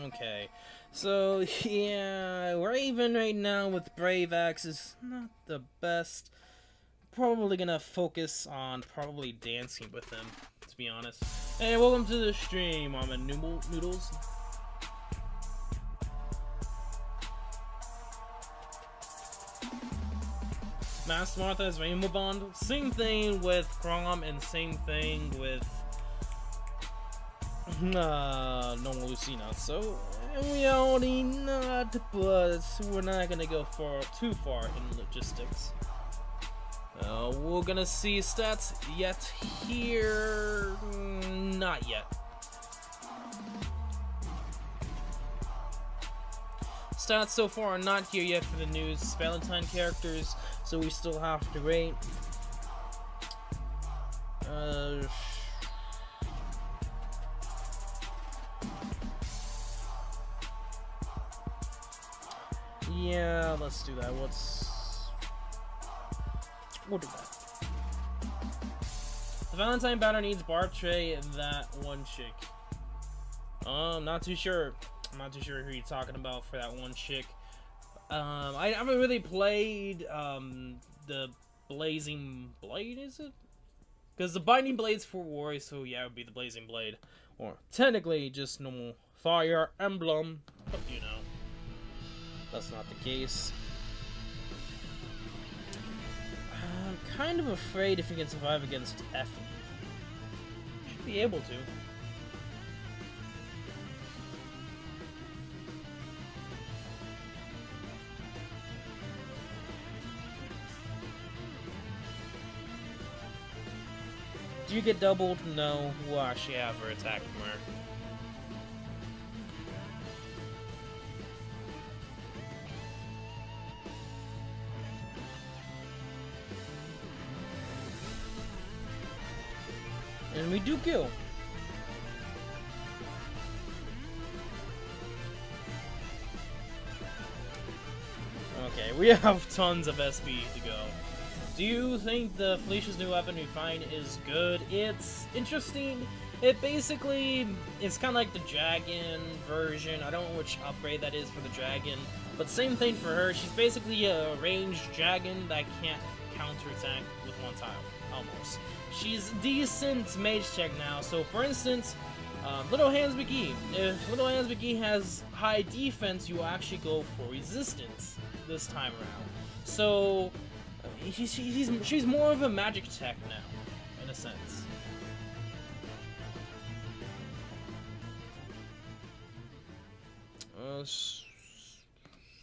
Okay, so yeah, Raven right now with Brave Axe is not the best. Probably gonna focus on probably dancing with him, to be honest. Hey, welcome to the stream, Ramen Noodles. Master Martha is Rainbow Bond. Same thing with Crom and same thing with normal Lucina. So, in reality, not, but we're not gonna go too far in logistics. We're gonna see stats yet here, not yet. Stats so far are not here yet for the news Valentine characters, so we still have to wait. Yeah, let's do that. We'll do that. The Valentine Banner needs Bartray and that one chick. Not too sure. I'm not too sure who you're talking about for that one chick. I haven't really played the Blazing Blade, is it? Because the Binding Blade's for War, so yeah, it would be the Blazing Blade. Or technically just normal Fire Emblem, but you know, that's not the case. I'm kind of afraid if he can survive against Effie. Should be able to. Do you get doubled? No. We'll actually have her attack from her. And we do kill. Okay, we have tons of SP to go. Do you think the Felicia's new weapon, Refinment, is good? It's interesting. It basically is kind of like the Dragon version. I don't know which upgrade that is for the Dragon, but same thing for her. She's basically a ranged Dragon that can't counterattack with one tile, almost. She's decent mage tech now. So, for instance, Little Hands McGee. If Little Hands McGee has high defense, you will actually go for resistance this time around. So she's more of a magic tech now, in a sense.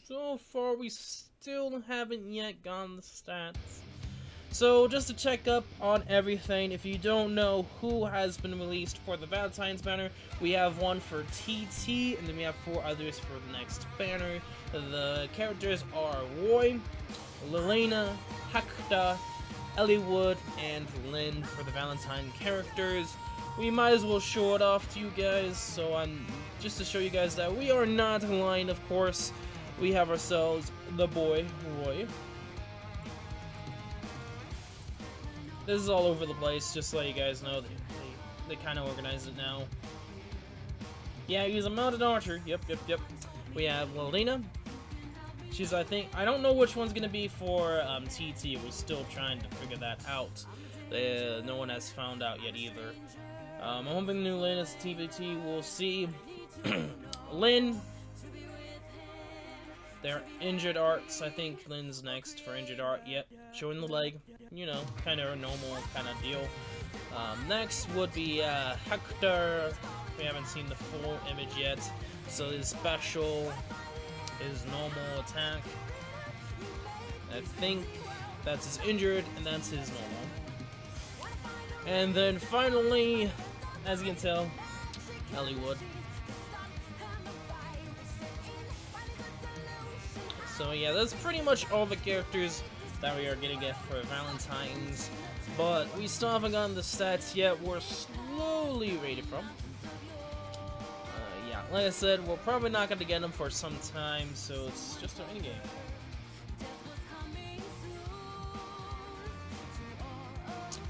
So far we still haven't yet gotten the stats. So just to check up on everything, if you don't know who has been released for the Valentine's banner, we have one for TT, and then we have 4 others for the next banner. The characters are Roy, Lelena, Hakta, Elliewood, and Lynn for the Valentine characters. We might as well show it off to you guys, so just to show you guys that we are not lying, of course. We have ourselves the boy, Roy. This is all over the place, just to let you guys know. They kind of organize it now. Yeah, he's a mounted archer. Yep. We have Lelena. She's, I don't know which one's gonna be for TT. We're still trying to figure that out. No one has found out yet either. I'm hoping the new Lynn is TBT. We'll see. Lynn. They're injured arts. I think Lynn's next for injured art. Yep, showing the leg. You know, kind of a normal kind of deal. Next would be Hector. We haven't seen the full image yet. So his special, his normal attack. I think that's his injured, and that's his normal. And then finally, as you can tell, Elliewood. So yeah, that's pretty much all the characters that we are gonna get for Valentine's, but we still haven't gotten the stats yet. We're slowly rated from. Yeah, like I said, we're probably not gonna get them for some time, so it's just an in-game.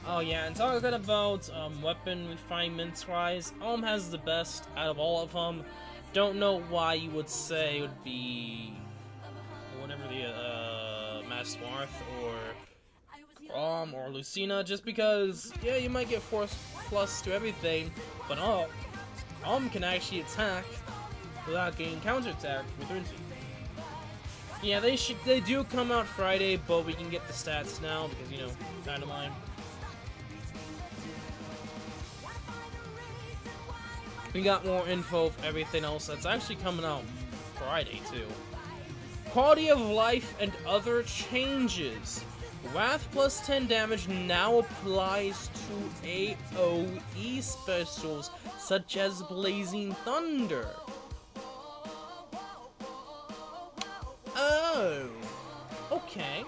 Oh yeah, and talking about weapon refinements-wise, has the best out of all of them. Don't know why you would say it would be whatever the Mass Marth or Lucina, just because yeah, you might get force plus to everything, but can actually attack without getting counterattacked with Rinty. Yeah, they do come out Friday, but we can get the stats now because you know, Datamined. We got more info for everything else that's actually coming out Friday, too. Quality of life and other changes. Wrath plus 10 damage now applies to AoE specials such as Blazing Thunder. Oh, okay.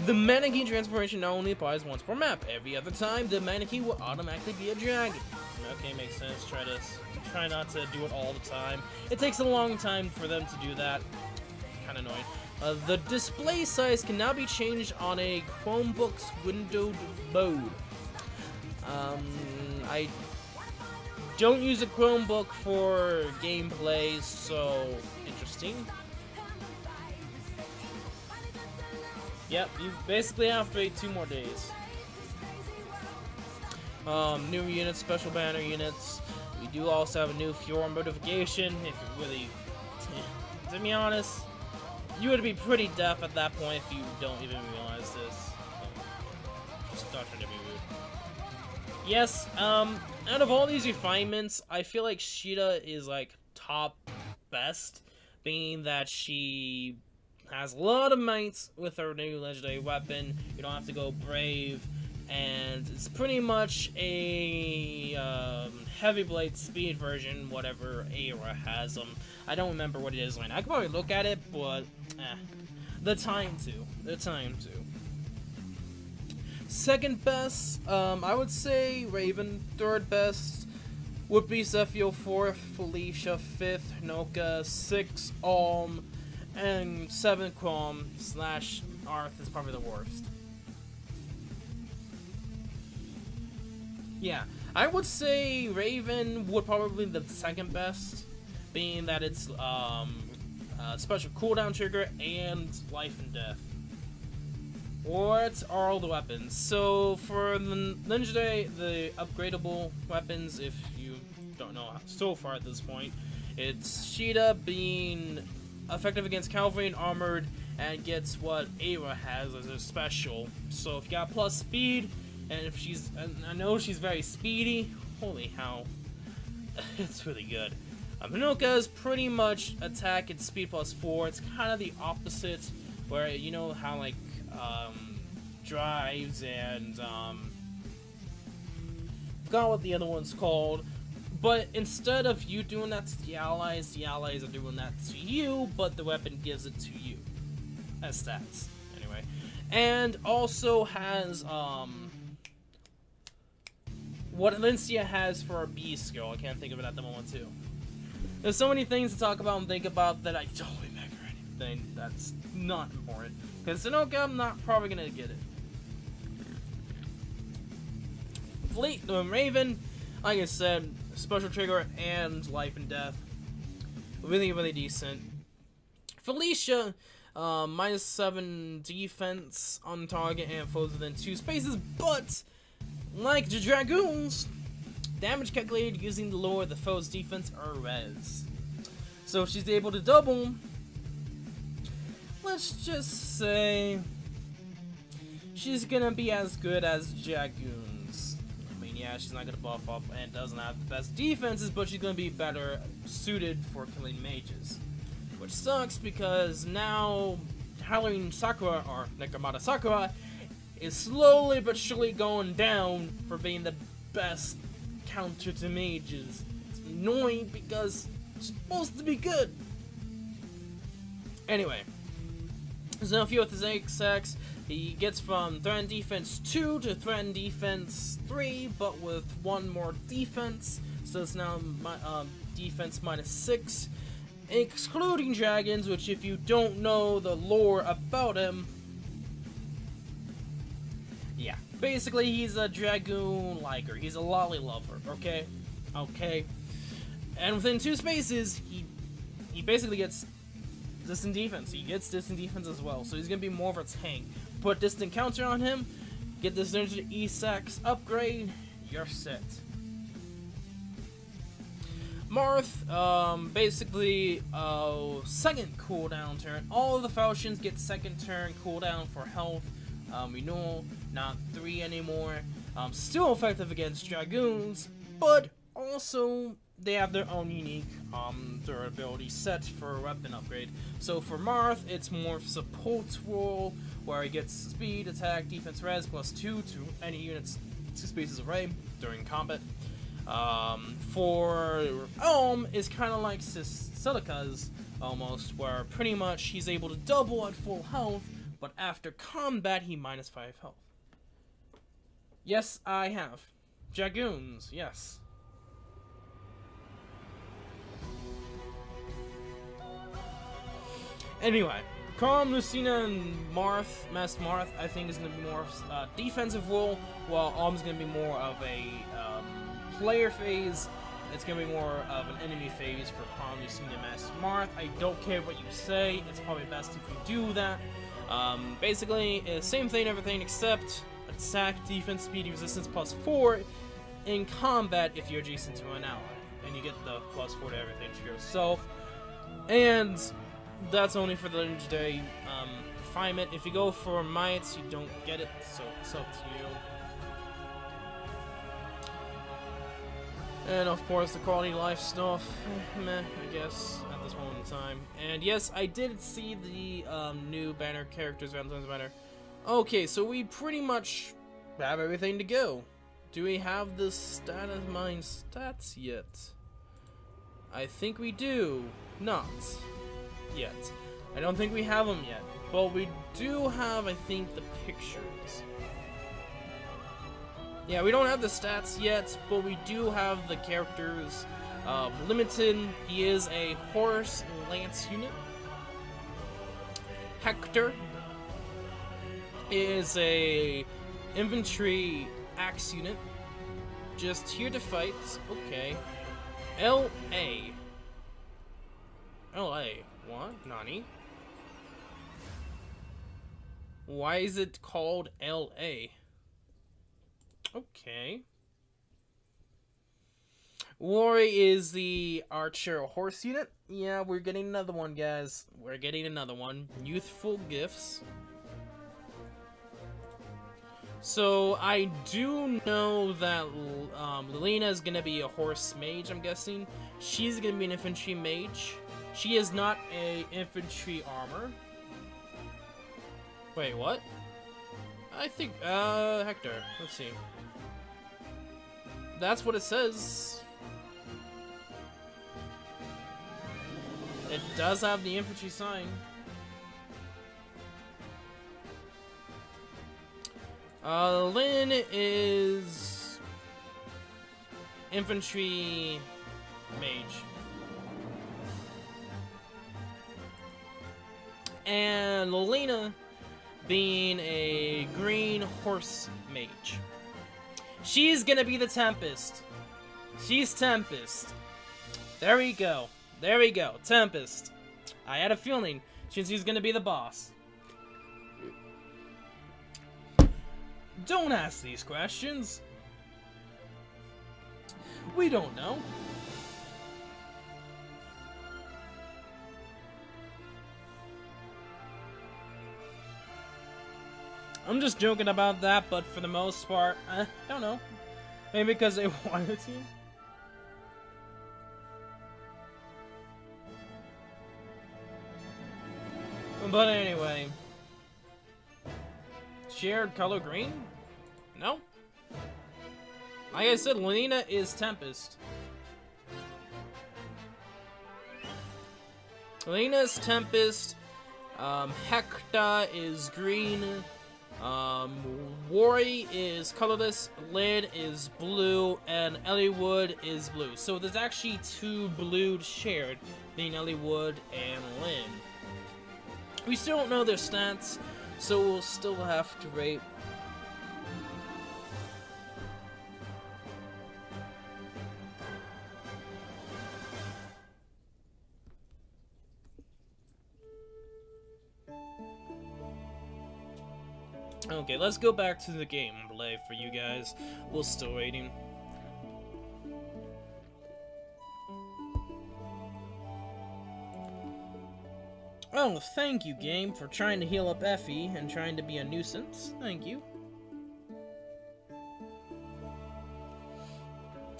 The mana key transformation now only applies once per map. Every other time, the mana key will automatically be a dragon. Okay, makes sense. Try not to do it all the time. It takes a long time for them to do that. Kind of annoying. The display size can now be changed on a Chromebook's windowed mode. I don't use a Chromebook for gameplay, so interesting. Yep, you basically have to wait 2 more days. New units, special banner units. We do also have a new Fjord modification. If you really, to be honest, you would be pretty deaf at that point if you don't even realize this. Just not trying to be rude. Yes, out of all these refinements, I feel like Sheeta is like top best, being that she has a lot of might with her new legendary weapon. You don't have to go brave, and it's pretty much a heavy blade speed version, whatever Aira has. I don't remember what it is right now. I could probably look at it, but the time to. Second best, I would say Raven. Third best would be Zephyr. Fourth, Felicia. Fifth, Noka. 6th, and 7th, Chrome / Arth is probably the worst. Yeah, I would say Raven would probably be the second best, being that it's special cooldown trigger and life and death. What are all the weapons? So for the legendary, the upgradable weapons, if you don't know so far at this point, it's Sheeta being effective against cavalry and armored, and gets what Aira has as a special. So if you got plus speed, and if she's, and I know she's very speedy, holy how, it's really good. Hinoka is pretty much attack and speed plus 4. It's kind of the opposite, where you know how like drives and forgot what the other one's called. But instead of you doing that to the allies are doing that to you, but the weapon gives it to you as stats. Anyway. And also has, what Alicia has for her B skill. I can't think of it at the moment, too. There's so many things to talk about and think about that I don't remember anything that's not important. Because Sunoka, I'm not probably gonna get it. Raven, like I said, special trigger and life and death. Really, really decent. Felicia, -7 defense on target and foes within 2 spaces, but like the Dragoons, damage calculated using the lore, the foe's defense or res. So if she's able to double, let's just say she's gonna be as good as Dragoons. I mean, yeah, she's not gonna buff up and doesn't have the best defenses, but she's gonna be better suited for killing mages. Which sucks because now Halloween Sakura, or Nekomata Sakura, is slowly but surely going down for being the best counter to mages. It's annoying because it's supposed to be good. Anyway, Zephyr with his XX, he gets from threat and defense 2 to threat and defense 3, but with 1 more defense, so it's now defense -6, excluding dragons, which if you don't know the lore about him, yeah, basically he's a dragoon liker, he's a lolly lover, okay? Okay. And within 2 spaces, he basically gets distant defense. He gets distant defense as well, so he's gonna be more of a tank. Put distant counter on him, get this Ninja E6 upgrade, you're set. Marth, basically, second cooldown turn. All of the Falchions get second turn cooldown for health, renewal, not 3 anymore. Still effective against Dragoons, but also, they have their own unique durability set for weapon upgrade. So for Marth, it's more support role, where he gets speed, attack, defense, res, +2 to any unit's 2 spaces array during combat. For is kind of like Celica's almost, where pretty much he's able to double at full health, but after combat he -5 health. Yes, I have. Dragoons, yes. Anyway, Calm, Lucina, and Master Marth, I think is going to be more defensive role, while Alm's going to be more of a player phase. It's going to be more of an enemy phase for Calm, Lucina, and Master Marth. I don't care what you say, it's probably best if you do that. Basically, same thing, everything, except attack, defense, speed, resistance +4 in combat if you're adjacent to an ally. And you get the +4 to everything to yourself. And that's only for the legendary refinement. If you go for mites, you don't get it, so it's up to you. And of course, the quality of life stuff, meh, I guess, at this moment in time. And yes, I did see the new banner characters, Valentine's Banner. Okay, so we pretty much have everything to go. Do we have the Datamined stats yet? I think we do. Not yet. I don't think we have them yet. But we do have, I think, the pictures. Yeah, we don't have the stats yet, but we do have the characters. Limited, he is a horse lance unit. Hector is a infantry axe unit. Just here to fight. Okay. L.A. L.A. What? Nani? Why is it called L.A.? Okay. Worry is the archer horse unit. Yeah, we're getting another one, guys. We're getting another one. Youthful gifts. So, I do know that Lilina is going to be a horse mage, I'm guessing. She's going to be an infantry mage. She is not a infantry armor. Wait, what? I think, Hector. Let's see. That's what it says. It does have the infantry sign. Lynn is infantry mage. And Lilina being a green horse mage. She's gonna be the Tempest. She's Tempest. There we go. There we go. Tempest. I had a feeling she's gonna be the boss. Don't ask these questions. We don't know. I'm just joking about that, but for the most part, I don't know. Maybe because they wanted to. But anyway. Shared color green? No? Like I said, Lilina is Tempest. Lilina is Tempest. Hector is green. Worry is colorless, Lynn is blue, and Elliewood is blue. So there's actually 2 blues shared, being Elliewood and Lynn. We still don't know their stats, so we'll still have to rate. Okay, let's go back to the gameplay for you guys. We're still waiting. Oh, thank you, game, for trying to heal up Effie and trying to be a nuisance. Thank you.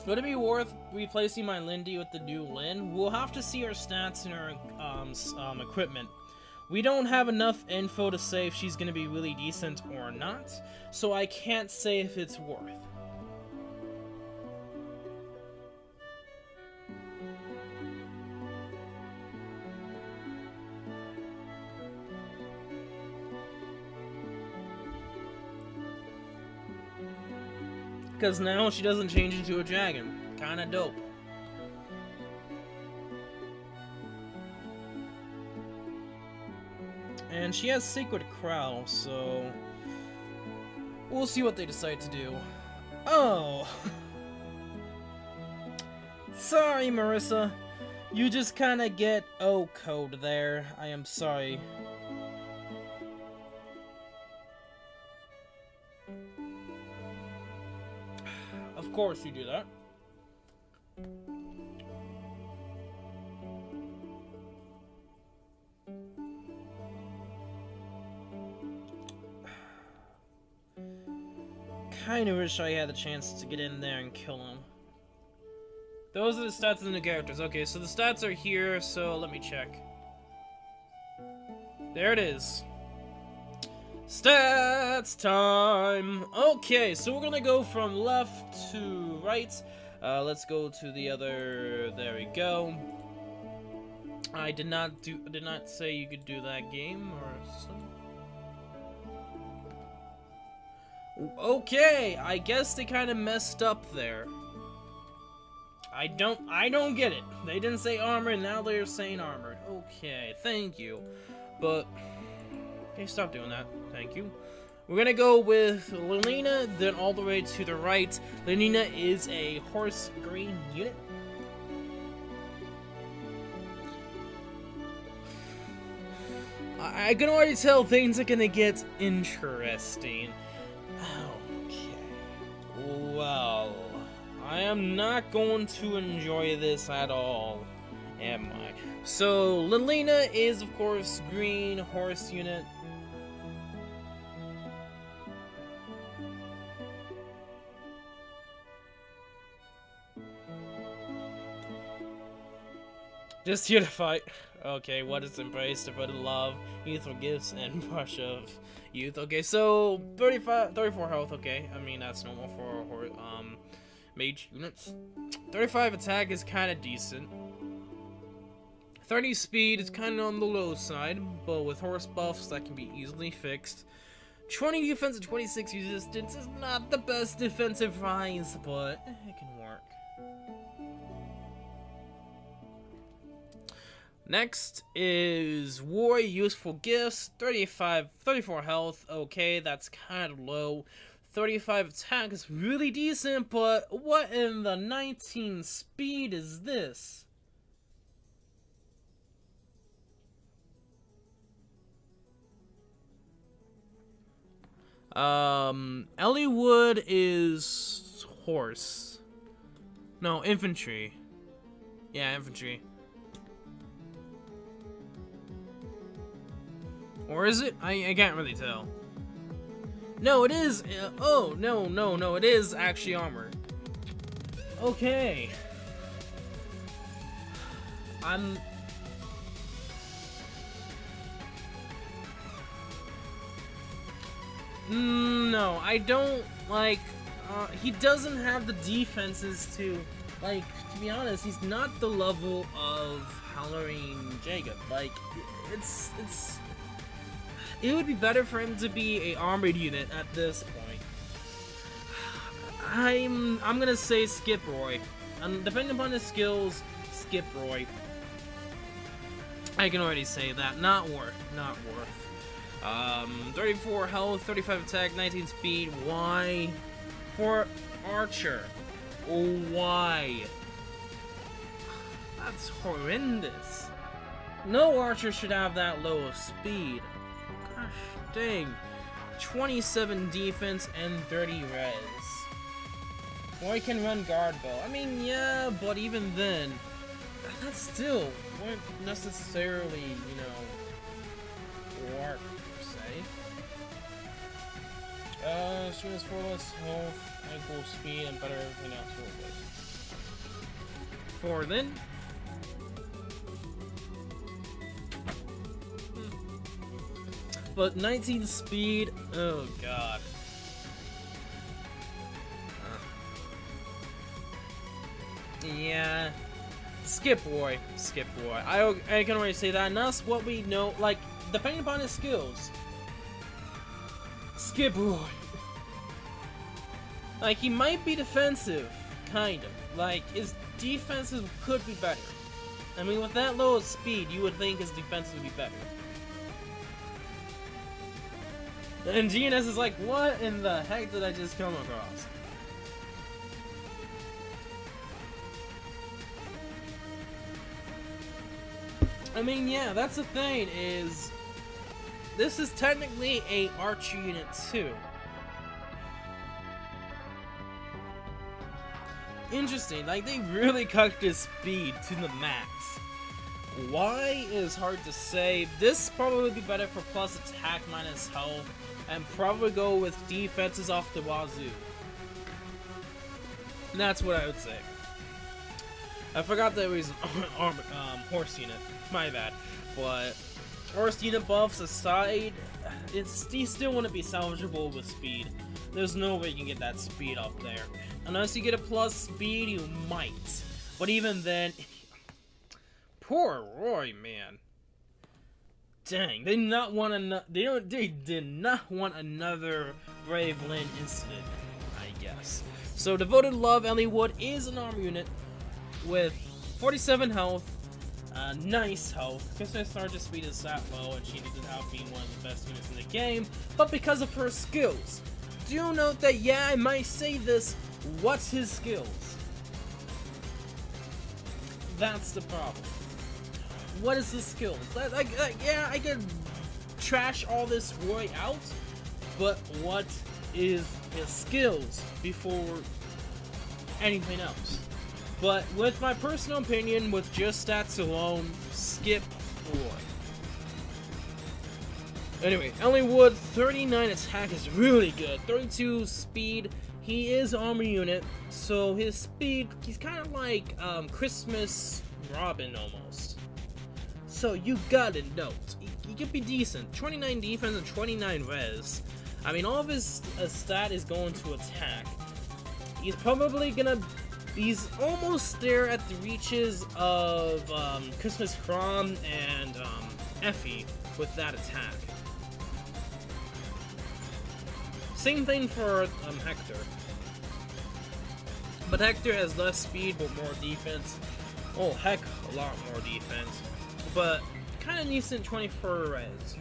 Would it be worth replacing my Lindy with the new Lyn? We'll have to see her stats and her equipment. We don't have enough info to say if she's going to be really decent or not, so I can't say if it's worth. Because now she doesn't change into a dragon. Kinda dope. And she has Sacred Crow, so we'll see what they decide to do. Oh! Sorry, Marissa. You just kinda get O-code there. I am sorry. Of course you do that. Kinda wish I had the chance to get in there and kill him. Those are the stats of the new characters. Okay, so the stats are here, so let me check. There it is. Stats time! Okay, so we're gonna go from left to right. Let's go to the other. There we go. I did not say you could do that game or something. Okay, I guess they kind of messed up there. I don't get it. They didn't say armored, now they're saying armored. Okay, thank you. But okay, stop doing that. Thank you. We're gonna go with Lelina, then all the way to the right. Lelina is a horse green unit. I can already tell things are gonna get interesting. Okay. Well, I am not going to enjoy this at all, am I? So, Lelina is, of course, green horse unit. Just here to fight. Okay, what is embraced, devoted love, youthful gifts, and brush of youth. Okay, so 34 health. Okay, I mean that's normal for mage units. 35 attack is kind of decent. 30 speed is kind of on the low side, but with horse buffs that can be easily fixed. 20 defense and 26 resistance is not the best defensive rise, but it can work. Next is War Useful Gifts, 34 health, okay, that's kind of low. 35 attack is really decent, but what in the 19 speed is this? Elliewood is horse. No, infantry. Yeah, infantry. Or is it? I can't really tell. No, it is. Oh, no, it is actually armored. Okay. No, I don't like. He doesn't have the defenses to, like, to be honest, he's not the level of Halloween Jacob. Like, it would be better for him to be a armored unit at this point. I'm gonna say skip Roy. Depending upon his skills, skip Roy. I can already say that. Not worth. 34 health, 35 attack, 19 speed. Why? For Archer. Why? That's horrendous. No Archer should have that low of speed. Gosh dang. 27 defense and 30 res. Roy can run guard bow. I mean, yeah, but even then, that still won't necessarily, you know, work per se. She has 4 less health, equal speed, and better everything else. 24 then. But 19 speed, oh god. Yeah. Skip boy. Skip boy. I can already say that, and that's what we know, like, depending upon his skills. Skip boy. Like, he might be defensive, kind of. Like, his defenses could be better. I mean, with that low of speed, you would think his defenses would be better. And GNS is like, what in the heck did I just come across? I mean, yeah, that's the thing, is this is technically a archer unit too. Interesting, like they really cut his speed to the max. Why is hard to say. This probably would be better for plus attack minus health, and probably go with defenses off the wazoo. And that's what I would say. I forgot that it was horse unit. My bad. But horse unit buffs aside, he still wouldn't be salvageable with speed. There's no way you can get that speed up there. Unless you get a plus speed, you might. But even then, poor Roy, man. Dang, they did not want another Brave Lynn incident, I guess. So Devoted Love Ellie Wood is an armor unit with 47 health, nice health, because her sergeant speed is that low and she ended up being one of the best units in the game, but because of her skills. Do note that, yeah, I might say this, what's his skills? That's the problem. What is his skills? Yeah, I could trash all this Roy out, but what is his skills before anything else? But with my personal opinion, with just stats alone, skip Roy. Anyway, Ellie Wood, 39 attack is really good. 32 speed. He is armor unit, so his speed, he's kind of like Christmas Robin almost. So you gotta note, he could be decent. 29 defense and 29 res. I mean, all of his stat is going to attack. He's probably gonna. He's almost there at the reaches of Christmas Crom and Effie with that attack. Same thing for Hector. But Hector has less speed but more defense. Oh heck, a lot more defense. But kind of decent 24 res.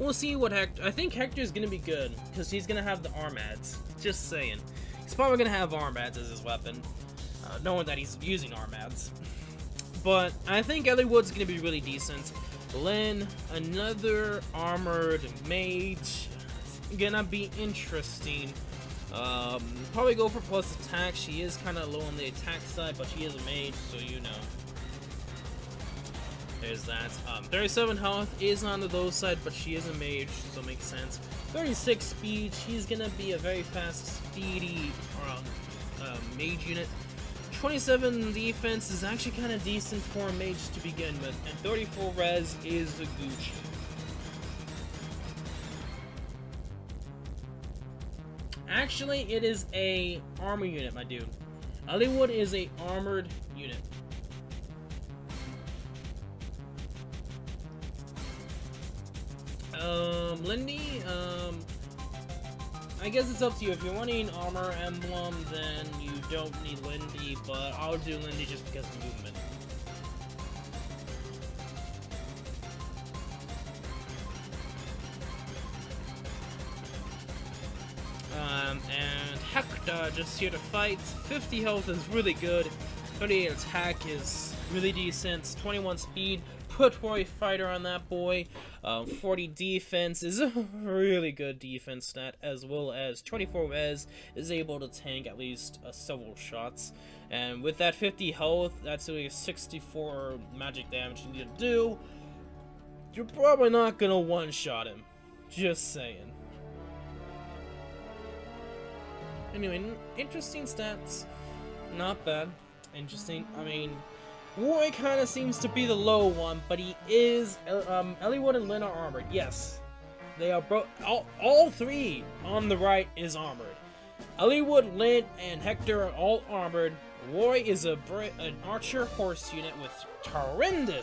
We'll see what Hector. I think Hector's gonna be good because he's gonna have the arm ads. Just saying. He's probably gonna have arm ads as his weapon, knowing that he's using arm ads. But I think Ellie Wood's gonna be really decent. Lynn, another armored mage, gonna be interesting. Probably go for plus attack. She is kind of low on the attack side, but she is a mage, so you know. There's that. 37 health is on the low side, but she is a mage, so it makes sense. 36 speed, she's gonna be a very fast, speedy mage unit. 27 defense is actually kind of decent for a mage to begin with, and 34 res is the Gucci. Actually, it is a armor unit, my dude. Ellie Wood is a armored unit. Lindy, I guess it's up to you. If you're wanting Armor Emblem, then you don't need Lindy, but I'll do Lindy just because of movement. And Hector just here to fight. 50 health is really good. 38 attack is really decent. 21 speed. Put Roy Fighter on that boy. 40 defense is a really good defense stat, as well as 24 res is able to tank at least several shots. And with that 50 health, that's only 64 magic damage you need to do. You're probably not gonna one-shot him. Just saying. Anyway, interesting stats. Not bad. interesting. I mean, Roy kind of seems to be the low one, but he is, Eliwood and Lyn are armored, yes. They are all three on the right is armored. Eliwood, Lyn, and Hector are all armored. Roy is an archer horse unit with terrible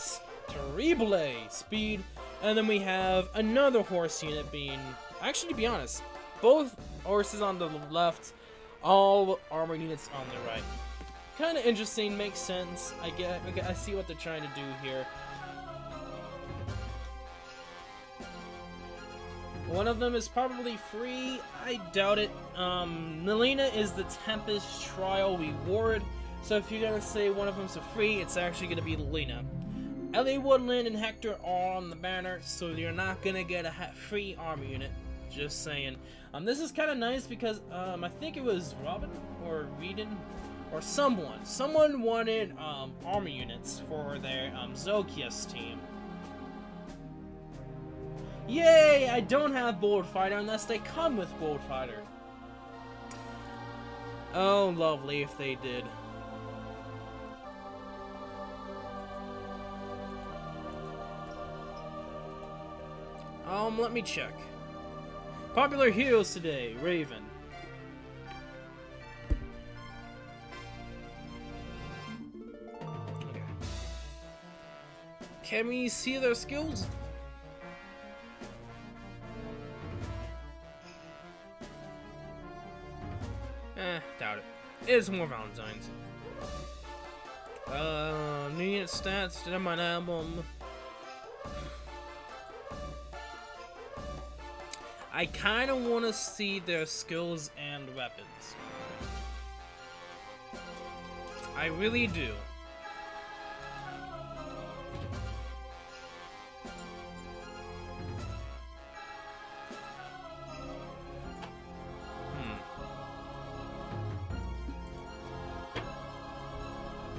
speed. And then we have another horse unit being, actually to be honest, both horses on the left, all armor units on the right. Kind of interesting, makes sense. I see what they're trying to do here. One of them is probably free. I doubt it. Nalina is the Tempest Trial reward. So if you're gonna say one of them's a free, it's actually gonna be Nalina. Eliwood, Lyn, and Hector are on the banner, so you're not gonna get a free armor unit. Just saying. This is kind of nice because I think it was Robin or Reedon or someone wanted armor units for their Zokias team. Yay! I don't have Bold Fighter unless they come with Bold Fighter. Oh, lovely if they did. Let me check. Popular heroes today, Raven. Okay. Can we see their skills? Doubt it. It's more Valentine's. New unit stats, Datamined album. I kind of want to see their skills and weapons. I really do.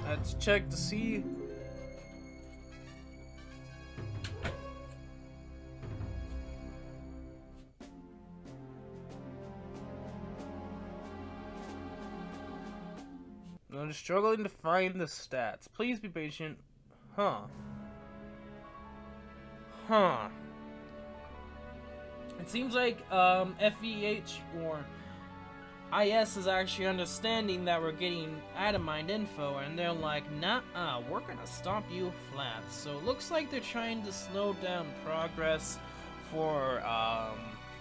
Let's check to see. I'm just struggling to find the stats. Please be patient. Huh. It seems like FEH or IS is actually understanding that we're getting Datamined info, and they're like, nah, we're gonna stop you flat. So it looks like they're trying to slow down progress for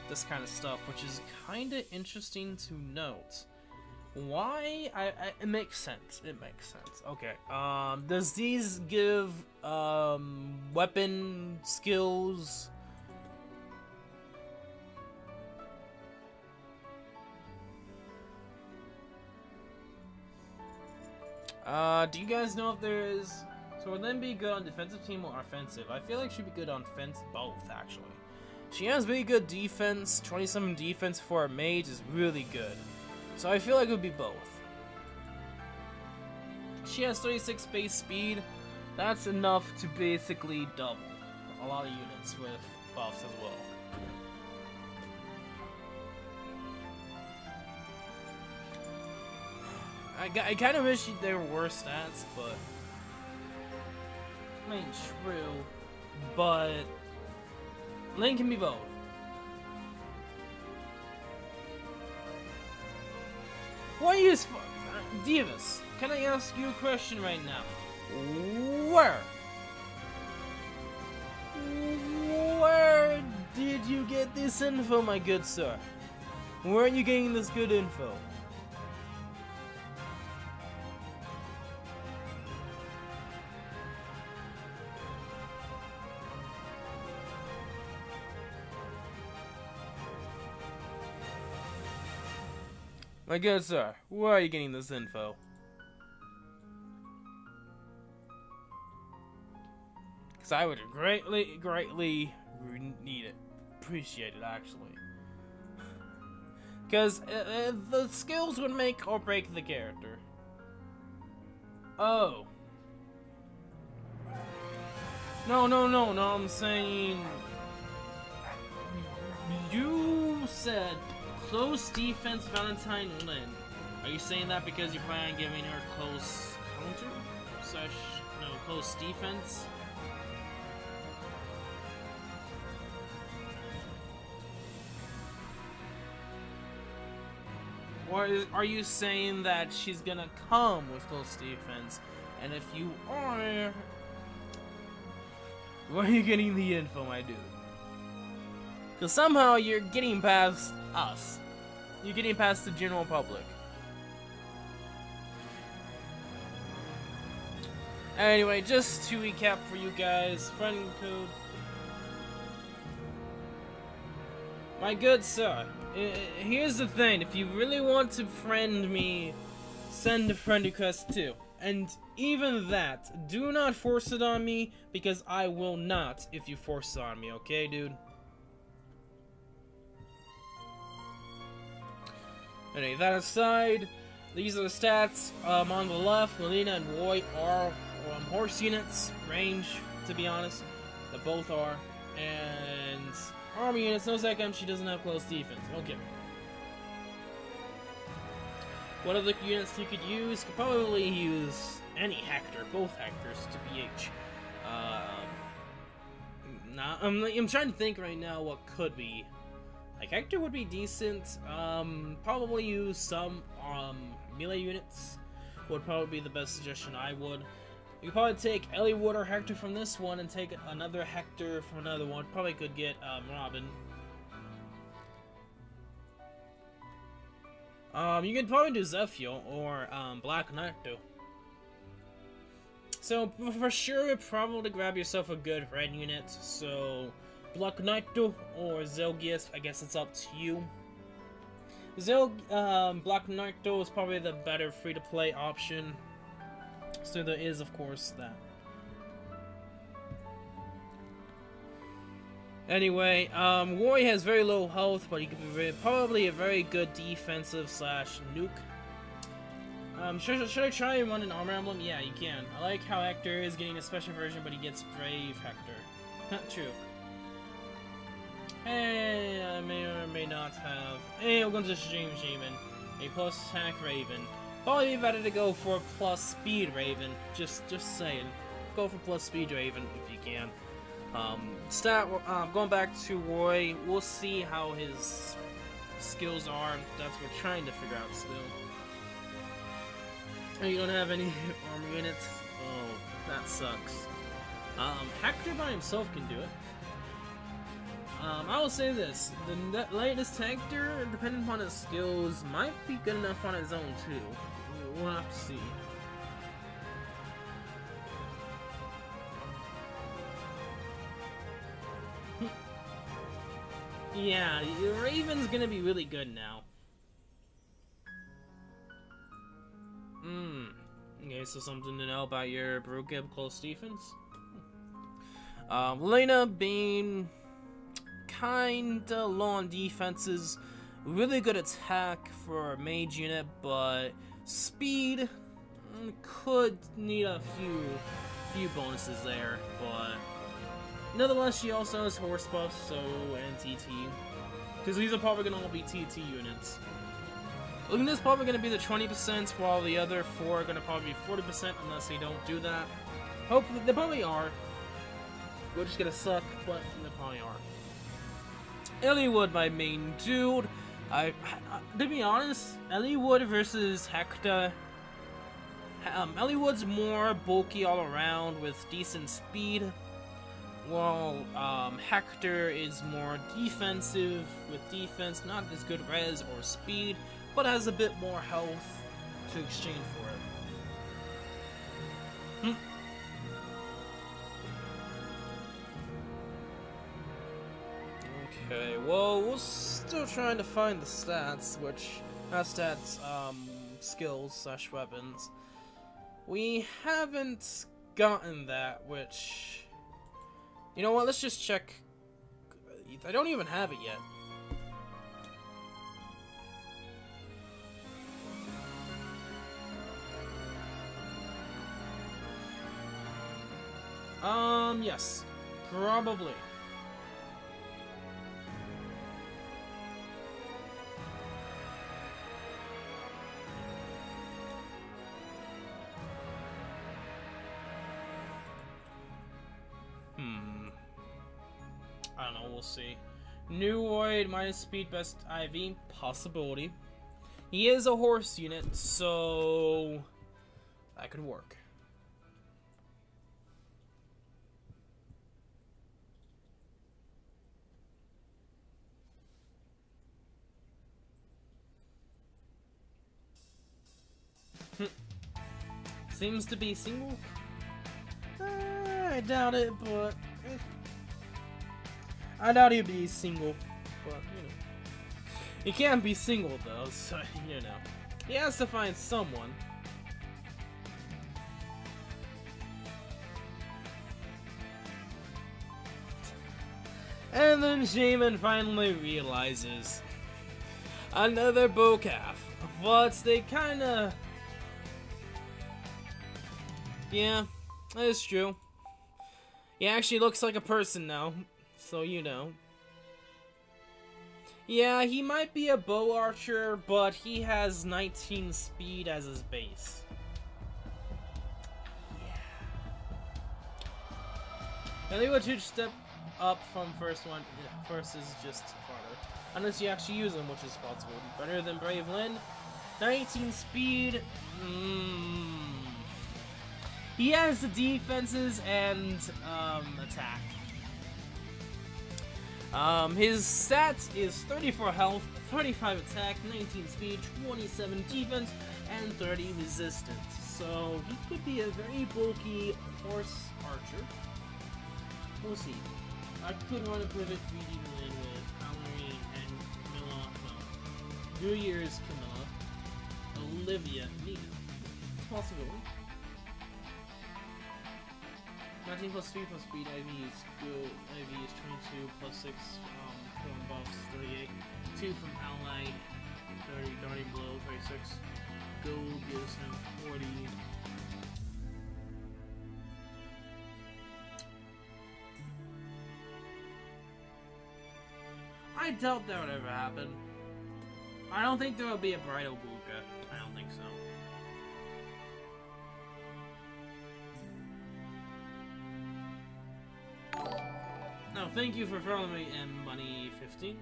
this kind of stuff, which is kind of interesting to note. Why? It makes sense. It makes sense. Okay. Does these give weapon skills? Do you guys know if there is? So would Lyn be good on defensive team or offensive? I feel like she'd be good on both, actually. She has really good defense. 27 defense for a mage is really good. So I feel like it would be both. She has 36 base speed. That's enough to basically double a lot of units with buffs as well. I kind of wish there were stats, but I mean, true, but Lyn can be both. Why is Divas? Can I ask you a question right now? Where did you get this info, my good sir? Where are you getting this good info? My good sir, where are you getting this info? Because I would greatly need it. Appreciate it, actually. Because the skills would make or break the character. Oh. No, I'm saying... You said... Close defense Valentine Lyn. Are you saying that because you plan on giving her close counter slash no close defense. Or are you saying that she's gonna come with close defense? And if you are, where are you getting the info, my dude? Because somehow you're getting past us. You're getting past the general public. Anyway, just to recap for you guys, friend code. My good sir, here's the thing. If you really want to friend me, send a friend request too. And even that, do not force it on me, because I will not if you force it on me, okay, dude? Anyway, that aside, these are the stats. On the left, Melina and Roy are horse units, range, to be honest. They both are. And army units, no second, she doesn't have close defense. Okay. What other units you could use? Could probably use any Hector, both Hectors to BH. I'm trying to think right now what could be. Like, Hector would be decent. Probably use some melee units. Would probably be the best suggestion I would. You could probably take Eliwood or Hector from this one and take another Hector from another one. Probably could get Robin. You could probably do Zephyr or Black Knight too. So for sure, probably grab yourself a good red unit. So Black Knight or Zelgius, I guess it's up to you. Black Knight is probably the better free-to-play option. So there is, of course, that. Anyway, Roy has very low health, but he could be probably a very good defensive slash nuke. Should I try and run an Armor Emblem? Yeah, you can. I like how Hector is getting a special version, but he gets Brave Hector. Not true. Hey, I may or may not have. Hey, we're going to stream Shaman. A plus attack Raven. Probably be better to go for plus speed Raven. Just saying. Go for plus speed Raven if you can. Going back to Roy, we'll see how his skills are. That's what we're trying to figure out still. Oh, you don't have any armor units? Oh, that sucks. Hector by himself can do it. I will say this, the latest Hector, depending upon his skills, might be good enough on his own too. We'll have to see. Yeah, Raven's gonna be really good now. Okay, so something to know about your Brugib close defense. Lena being kinda low on defenses, really good attack for a mage unit, but speed could need a few bonuses there, but nonetheless, she also has horse buffs, so and TT, because these are probably gonna all be TT units. Luna's probably gonna be the 20%, while the other 4 are gonna probably be 40% unless they don't do that. Hopefully, they probably are. We're just gonna suck, but they probably are. Eliwood, my main dude. To be honest, Eliwood versus Hector. Eliwood's more bulky all around with decent speed, while Hector is more defensive with defense, not as good res or speed, but has a bit more health to exchange for it. Okay, well, we're still trying to find the stats, skills slash weapons. We haven't gotten that, which, you know what, let's just check. I don't even have it yet. Yes, probably. don't know, we'll see. New Void, minus speed, best IV, possibility. He is a horse unit, so that could work. Seems to be single. I doubt it, but I doubt he'd be single. But you know, he can't be single though, so you know, he has to find someone. And then Shaman finally realizes another bocaf, but they kinda. Yeah, that is true. He actually looks like a person now, so you know. Yeah, he might be a bow archer, but he has 19 speed as his base. Yeah. I think a huge step up from first one. First is just farther. Unless you actually use him, which is possible. Better than Brave Lynn. 19 speed. He has the defenses and attack. His stats is 34 health, 35 attack, 19 speed, 27 defense, and 30 resistance. So he could be a very bulky horse archer. We'll see. I could run a pivot 3D lane with Valerie and Camilla. Well, New Year's Camilla, Olivia, Nina. Possibility. 19 plus 3 plus speed, IV is good. IV is 22 plus 6 from buffs, 38. 2 from ally, 30, Guardian Blow, 36. Gold gives him 40. I doubt that would ever happen. I don't think there will be a Bridal Buka. I don't think so. No, thank you for following me, M-Money15.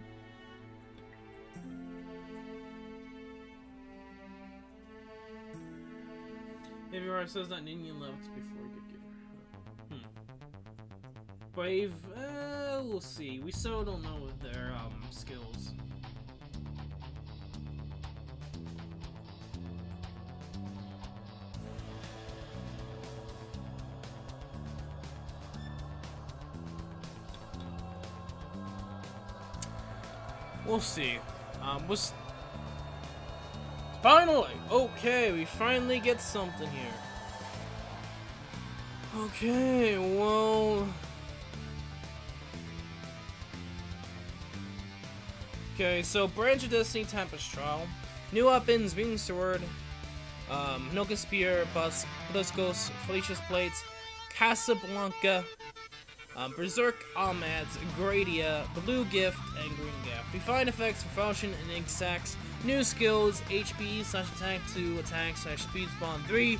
If your heart says that Ninian left before we could give her. Brave, we'll see. We still don't know their skills. We'll see. Finally! Okay, we finally get something here. Okay, well... Okay, so Branch of Destiny Tempest Trial. New weapons, Wing Sword, Noka Spear, Buskos, Felicia's Plates, Casablanca, Berserk Ahmad's Gradia, Blue Gift, and Green Gift. Refined effects for function and exacts. New skills, HP / attack 2, attack / speed spawn 3.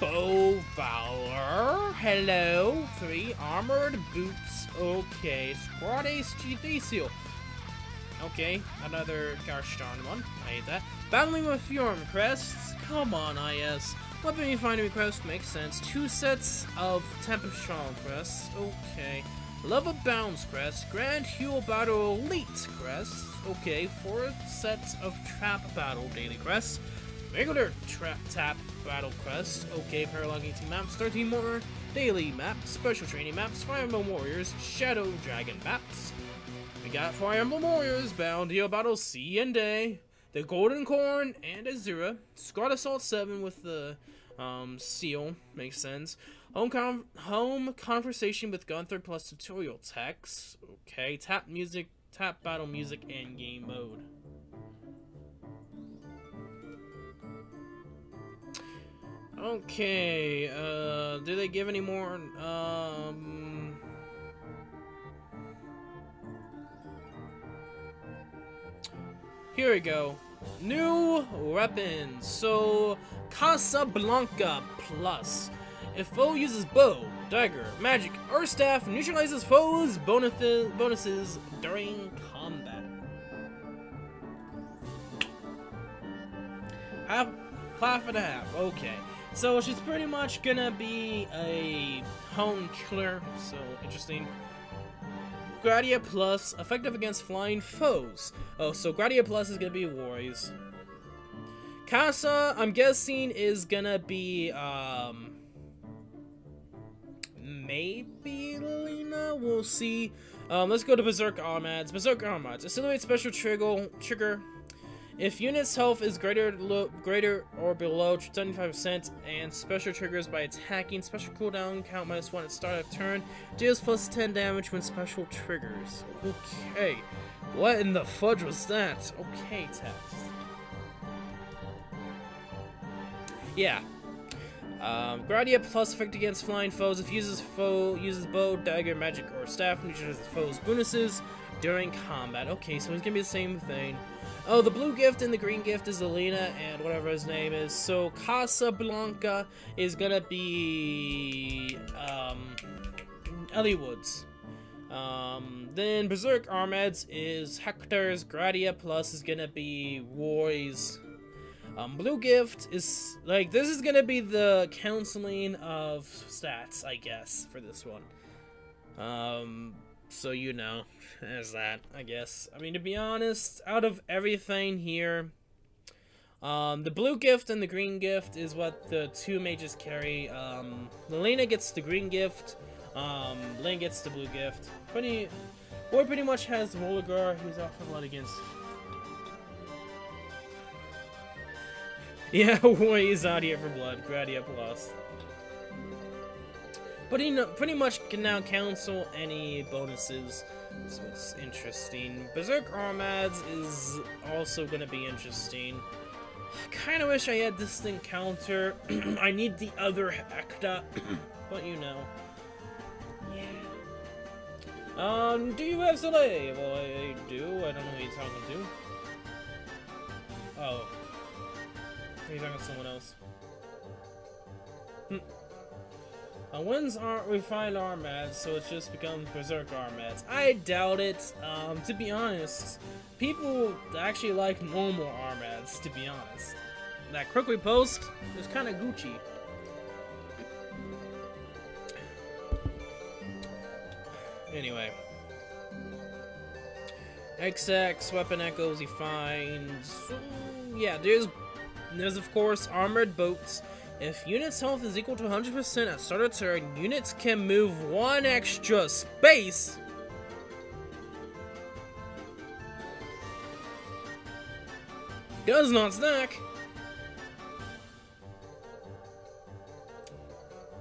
Bow Valor. Hello. 3. Armored boots. Okay. Squad Ace G Seal. Okay. Another gosh darn one. I hate that. Battling with Fury crests. Come on, IS. Weapon refinery crest makes sense. 2 sets of Tempest Trial crests. Okay. Love of Bounds crest. Grand Heal Battle Elite crest. Okay. 4 sets of Trap Battle daily crests. Regular Tap Battle crest. Okay. Paralog 18 maps. 13 more daily maps. Special training maps. Fire Emblem Warriors. Shadow Dragon maps. We got Fire Emblem Warriors. Bound Heal Battle C and Day. The Golden Corn and Azura. Squad Assault 7 with the seal. Makes sense. Home Conversation with Gunther plus tutorial text. Okay. Tap music, tap battle music, and game mode. Okay. Did they give any more? Here we go. New weapons. So, Casablanca Plus. If foe uses bow, Dagger, magic, or staff neutralizes foes bonuses during combat. Half and a half. Okay, so she's pretty much gonna be a home killer. So interesting. Gradia Plus, effective against flying foes. Oh, so Gradia Plus is gonna be Warriors. Casa, I'm guessing, is gonna be maybe Lena. We'll see. Let's go to Berserk Armads. Berserk Armads. Accelerate special trigger. If unit's health is greater or below 75% and special triggers by attacking, special cooldown count -1 at start of turn, deals +10 damage when special triggers. Okay. What in the fudge was that? Okay, text. Yeah. Gradia Plus effect against flying foes. If uses bow, dagger, magic, or staff, neutralizes foes' bonuses during combat. Okay, so it's gonna be the same thing. Oh, the blue gift and the green gift is Elena and whatever his name is. So Casablanca is gonna be Ellie Woods. Then Berserk Armads is Hector's. Gradia Plus is gonna be Roy's. Blue gift is like, this is gonna be the counseling of stats, I guess, for this one. So you know, there's that, I guess. I mean, to be honest, out of everything here, the blue gift and the green gift is what the two mages carry. Lelena gets the green gift, Lane gets the blue gift. Boy pretty much has Rollergar, he's off a lot against. Yeah, Boy is out here for blood, Gradia Plus. But he pretty much can now cancel any bonuses, so it's interesting. Berserk Armads is also going to be interesting. I kind of wish I had distant counter. I need the other Hecta, but you know. Yeah. Do you have Soleil? Well, I do. I don't know who you're talking to. Oh. You're talking to someone else. Wins aren't refined Armads, so it just becomes Berserk Armads. I doubt it. To be honest, people actually like normal Armads, to be honest. That Crookway Post is kind of Gucci. Anyway. XX, Weapon Echoes he finds. So, yeah, there's of course Armored Boats. If unit's health is equal to 100% at start of turn, units can move 1 extra space. Does not stack.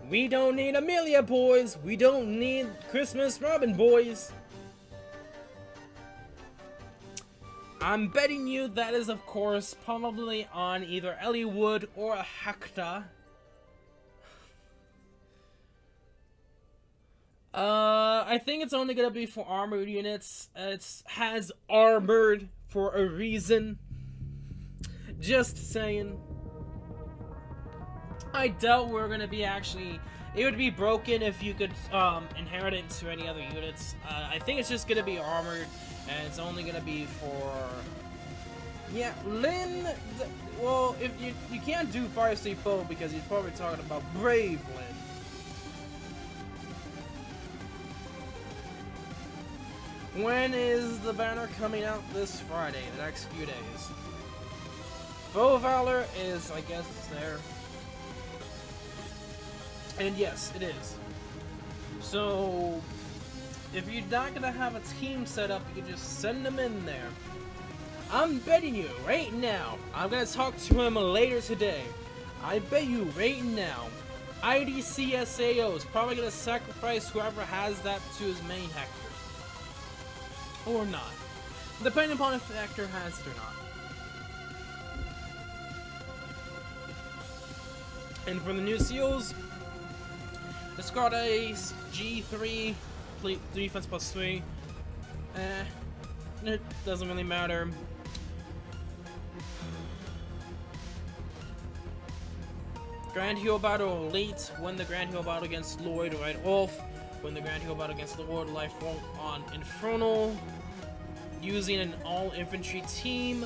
We don't need Amelia, boys. We don't need Christmas Robin, boys. I'm betting you that is, of course, probably on either Ellie Wood or a Hecta. I think it's only gonna be for armored units. It has armored for a reason. Just saying. I doubt we're gonna be actually. It would be broken if you could inherit it to any other units. I think it's just gonna be armored. And it's only gonna be for, yeah, Lynn. Well, if you can't do Fire State Bow because he's probably talking about Brave Lynn. When is the banner coming out? This Friday, the next few days. Bow Valor is, I guess, there. And yes, it is. So, if you're not gonna have a team set up, you can just send them in there. I'm betting you right now, I'm gonna talk to him later today. I bet you right now, IDCSAO is probably gonna sacrifice whoever has that to his main Hector. Or not. Depending upon if the Hector has it or not. And for the new seals, discard a G3. Defense +3. It doesn't really matter. Grand Hero Battle Elite, win the Grand Hero Battle against Lloyd Right Wolf, win the Grand Hero Battle against the Lord Life on Infernal, using an all-infantry team,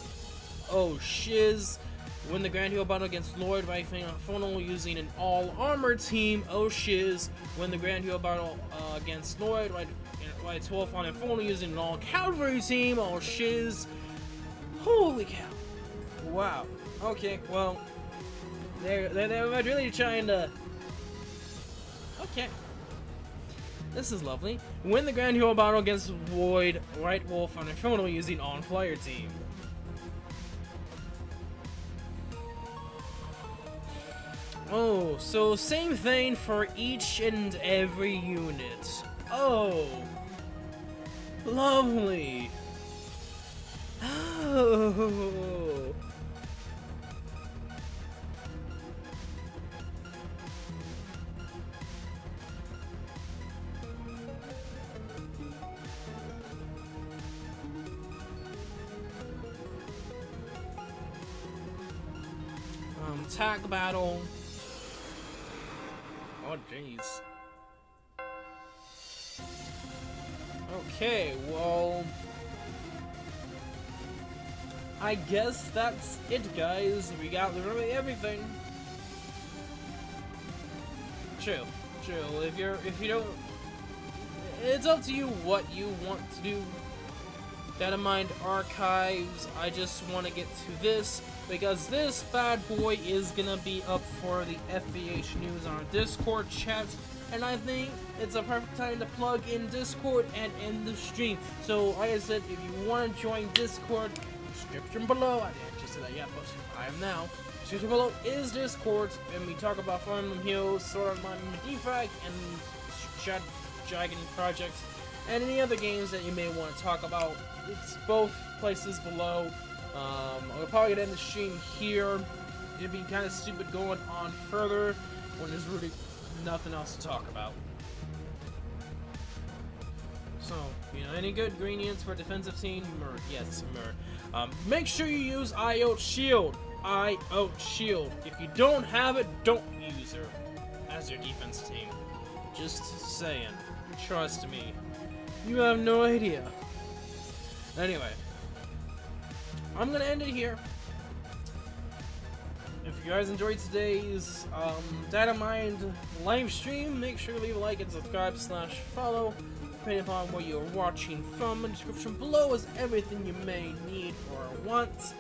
oh shiz. Win the Grand Hero Battle against Lloyd Right Infernal using an all-armor team, oh shiz. Win the Grand Hero Battle against Lloyd Right Wolf on Infernal using an all-cavalry team, oh shiz. Holy cow. Wow. Okay, well, they're really trying to... Okay. This is lovely. Win the Grand Hero Battle against Lloyd Right Wolf on Infernal using on-flyer team. Oh, so same thing for each and every unit. Oh, lovely. Oh. Tag battle. Oh, jeez. Okay, well, I guess that's it, guys. We got literally everything. Chill. If you don't, it's up to you what you want to do. Datamined archives. I just want to get to this because this bad boy is gonna be up for the FVH news on our Discord chat, and I think it's a perfect time to plug in Discord and end the stream. So, like I said, if you want to join Discord, description below. I didn't just say that yet, but I am now. Description below is Discord, and we talk about Fire Emblem Heroes, Art Online Memory Defrag, and Dragon projects, and any other games that you may want to talk about. It's both places below. I'll probably end the stream here. It'd be kind of stupid going on further when there's really nothing else to talk about. So, you know, any good ingredients for a defensive team? Murd. Yes, Murd. Make sure you use IOT Shield. IOT Shield. If you don't have it, don't use her as your defense team. Just saying. Trust me. You have no idea. Anyway, I'm gonna end it here. If you guys enjoyed today's Datamined live stream, make sure to leave a like and subscribe / follow, depending upon where you're watching from. In the description below is everything you may need or want.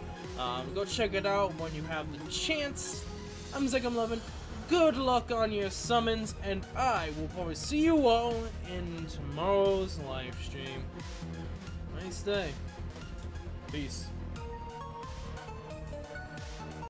Go check it out when you have the chance. I'm Zigam11. Good luck on your summons, and I will probably see you all in tomorrow's live stream. Nice day. Peace.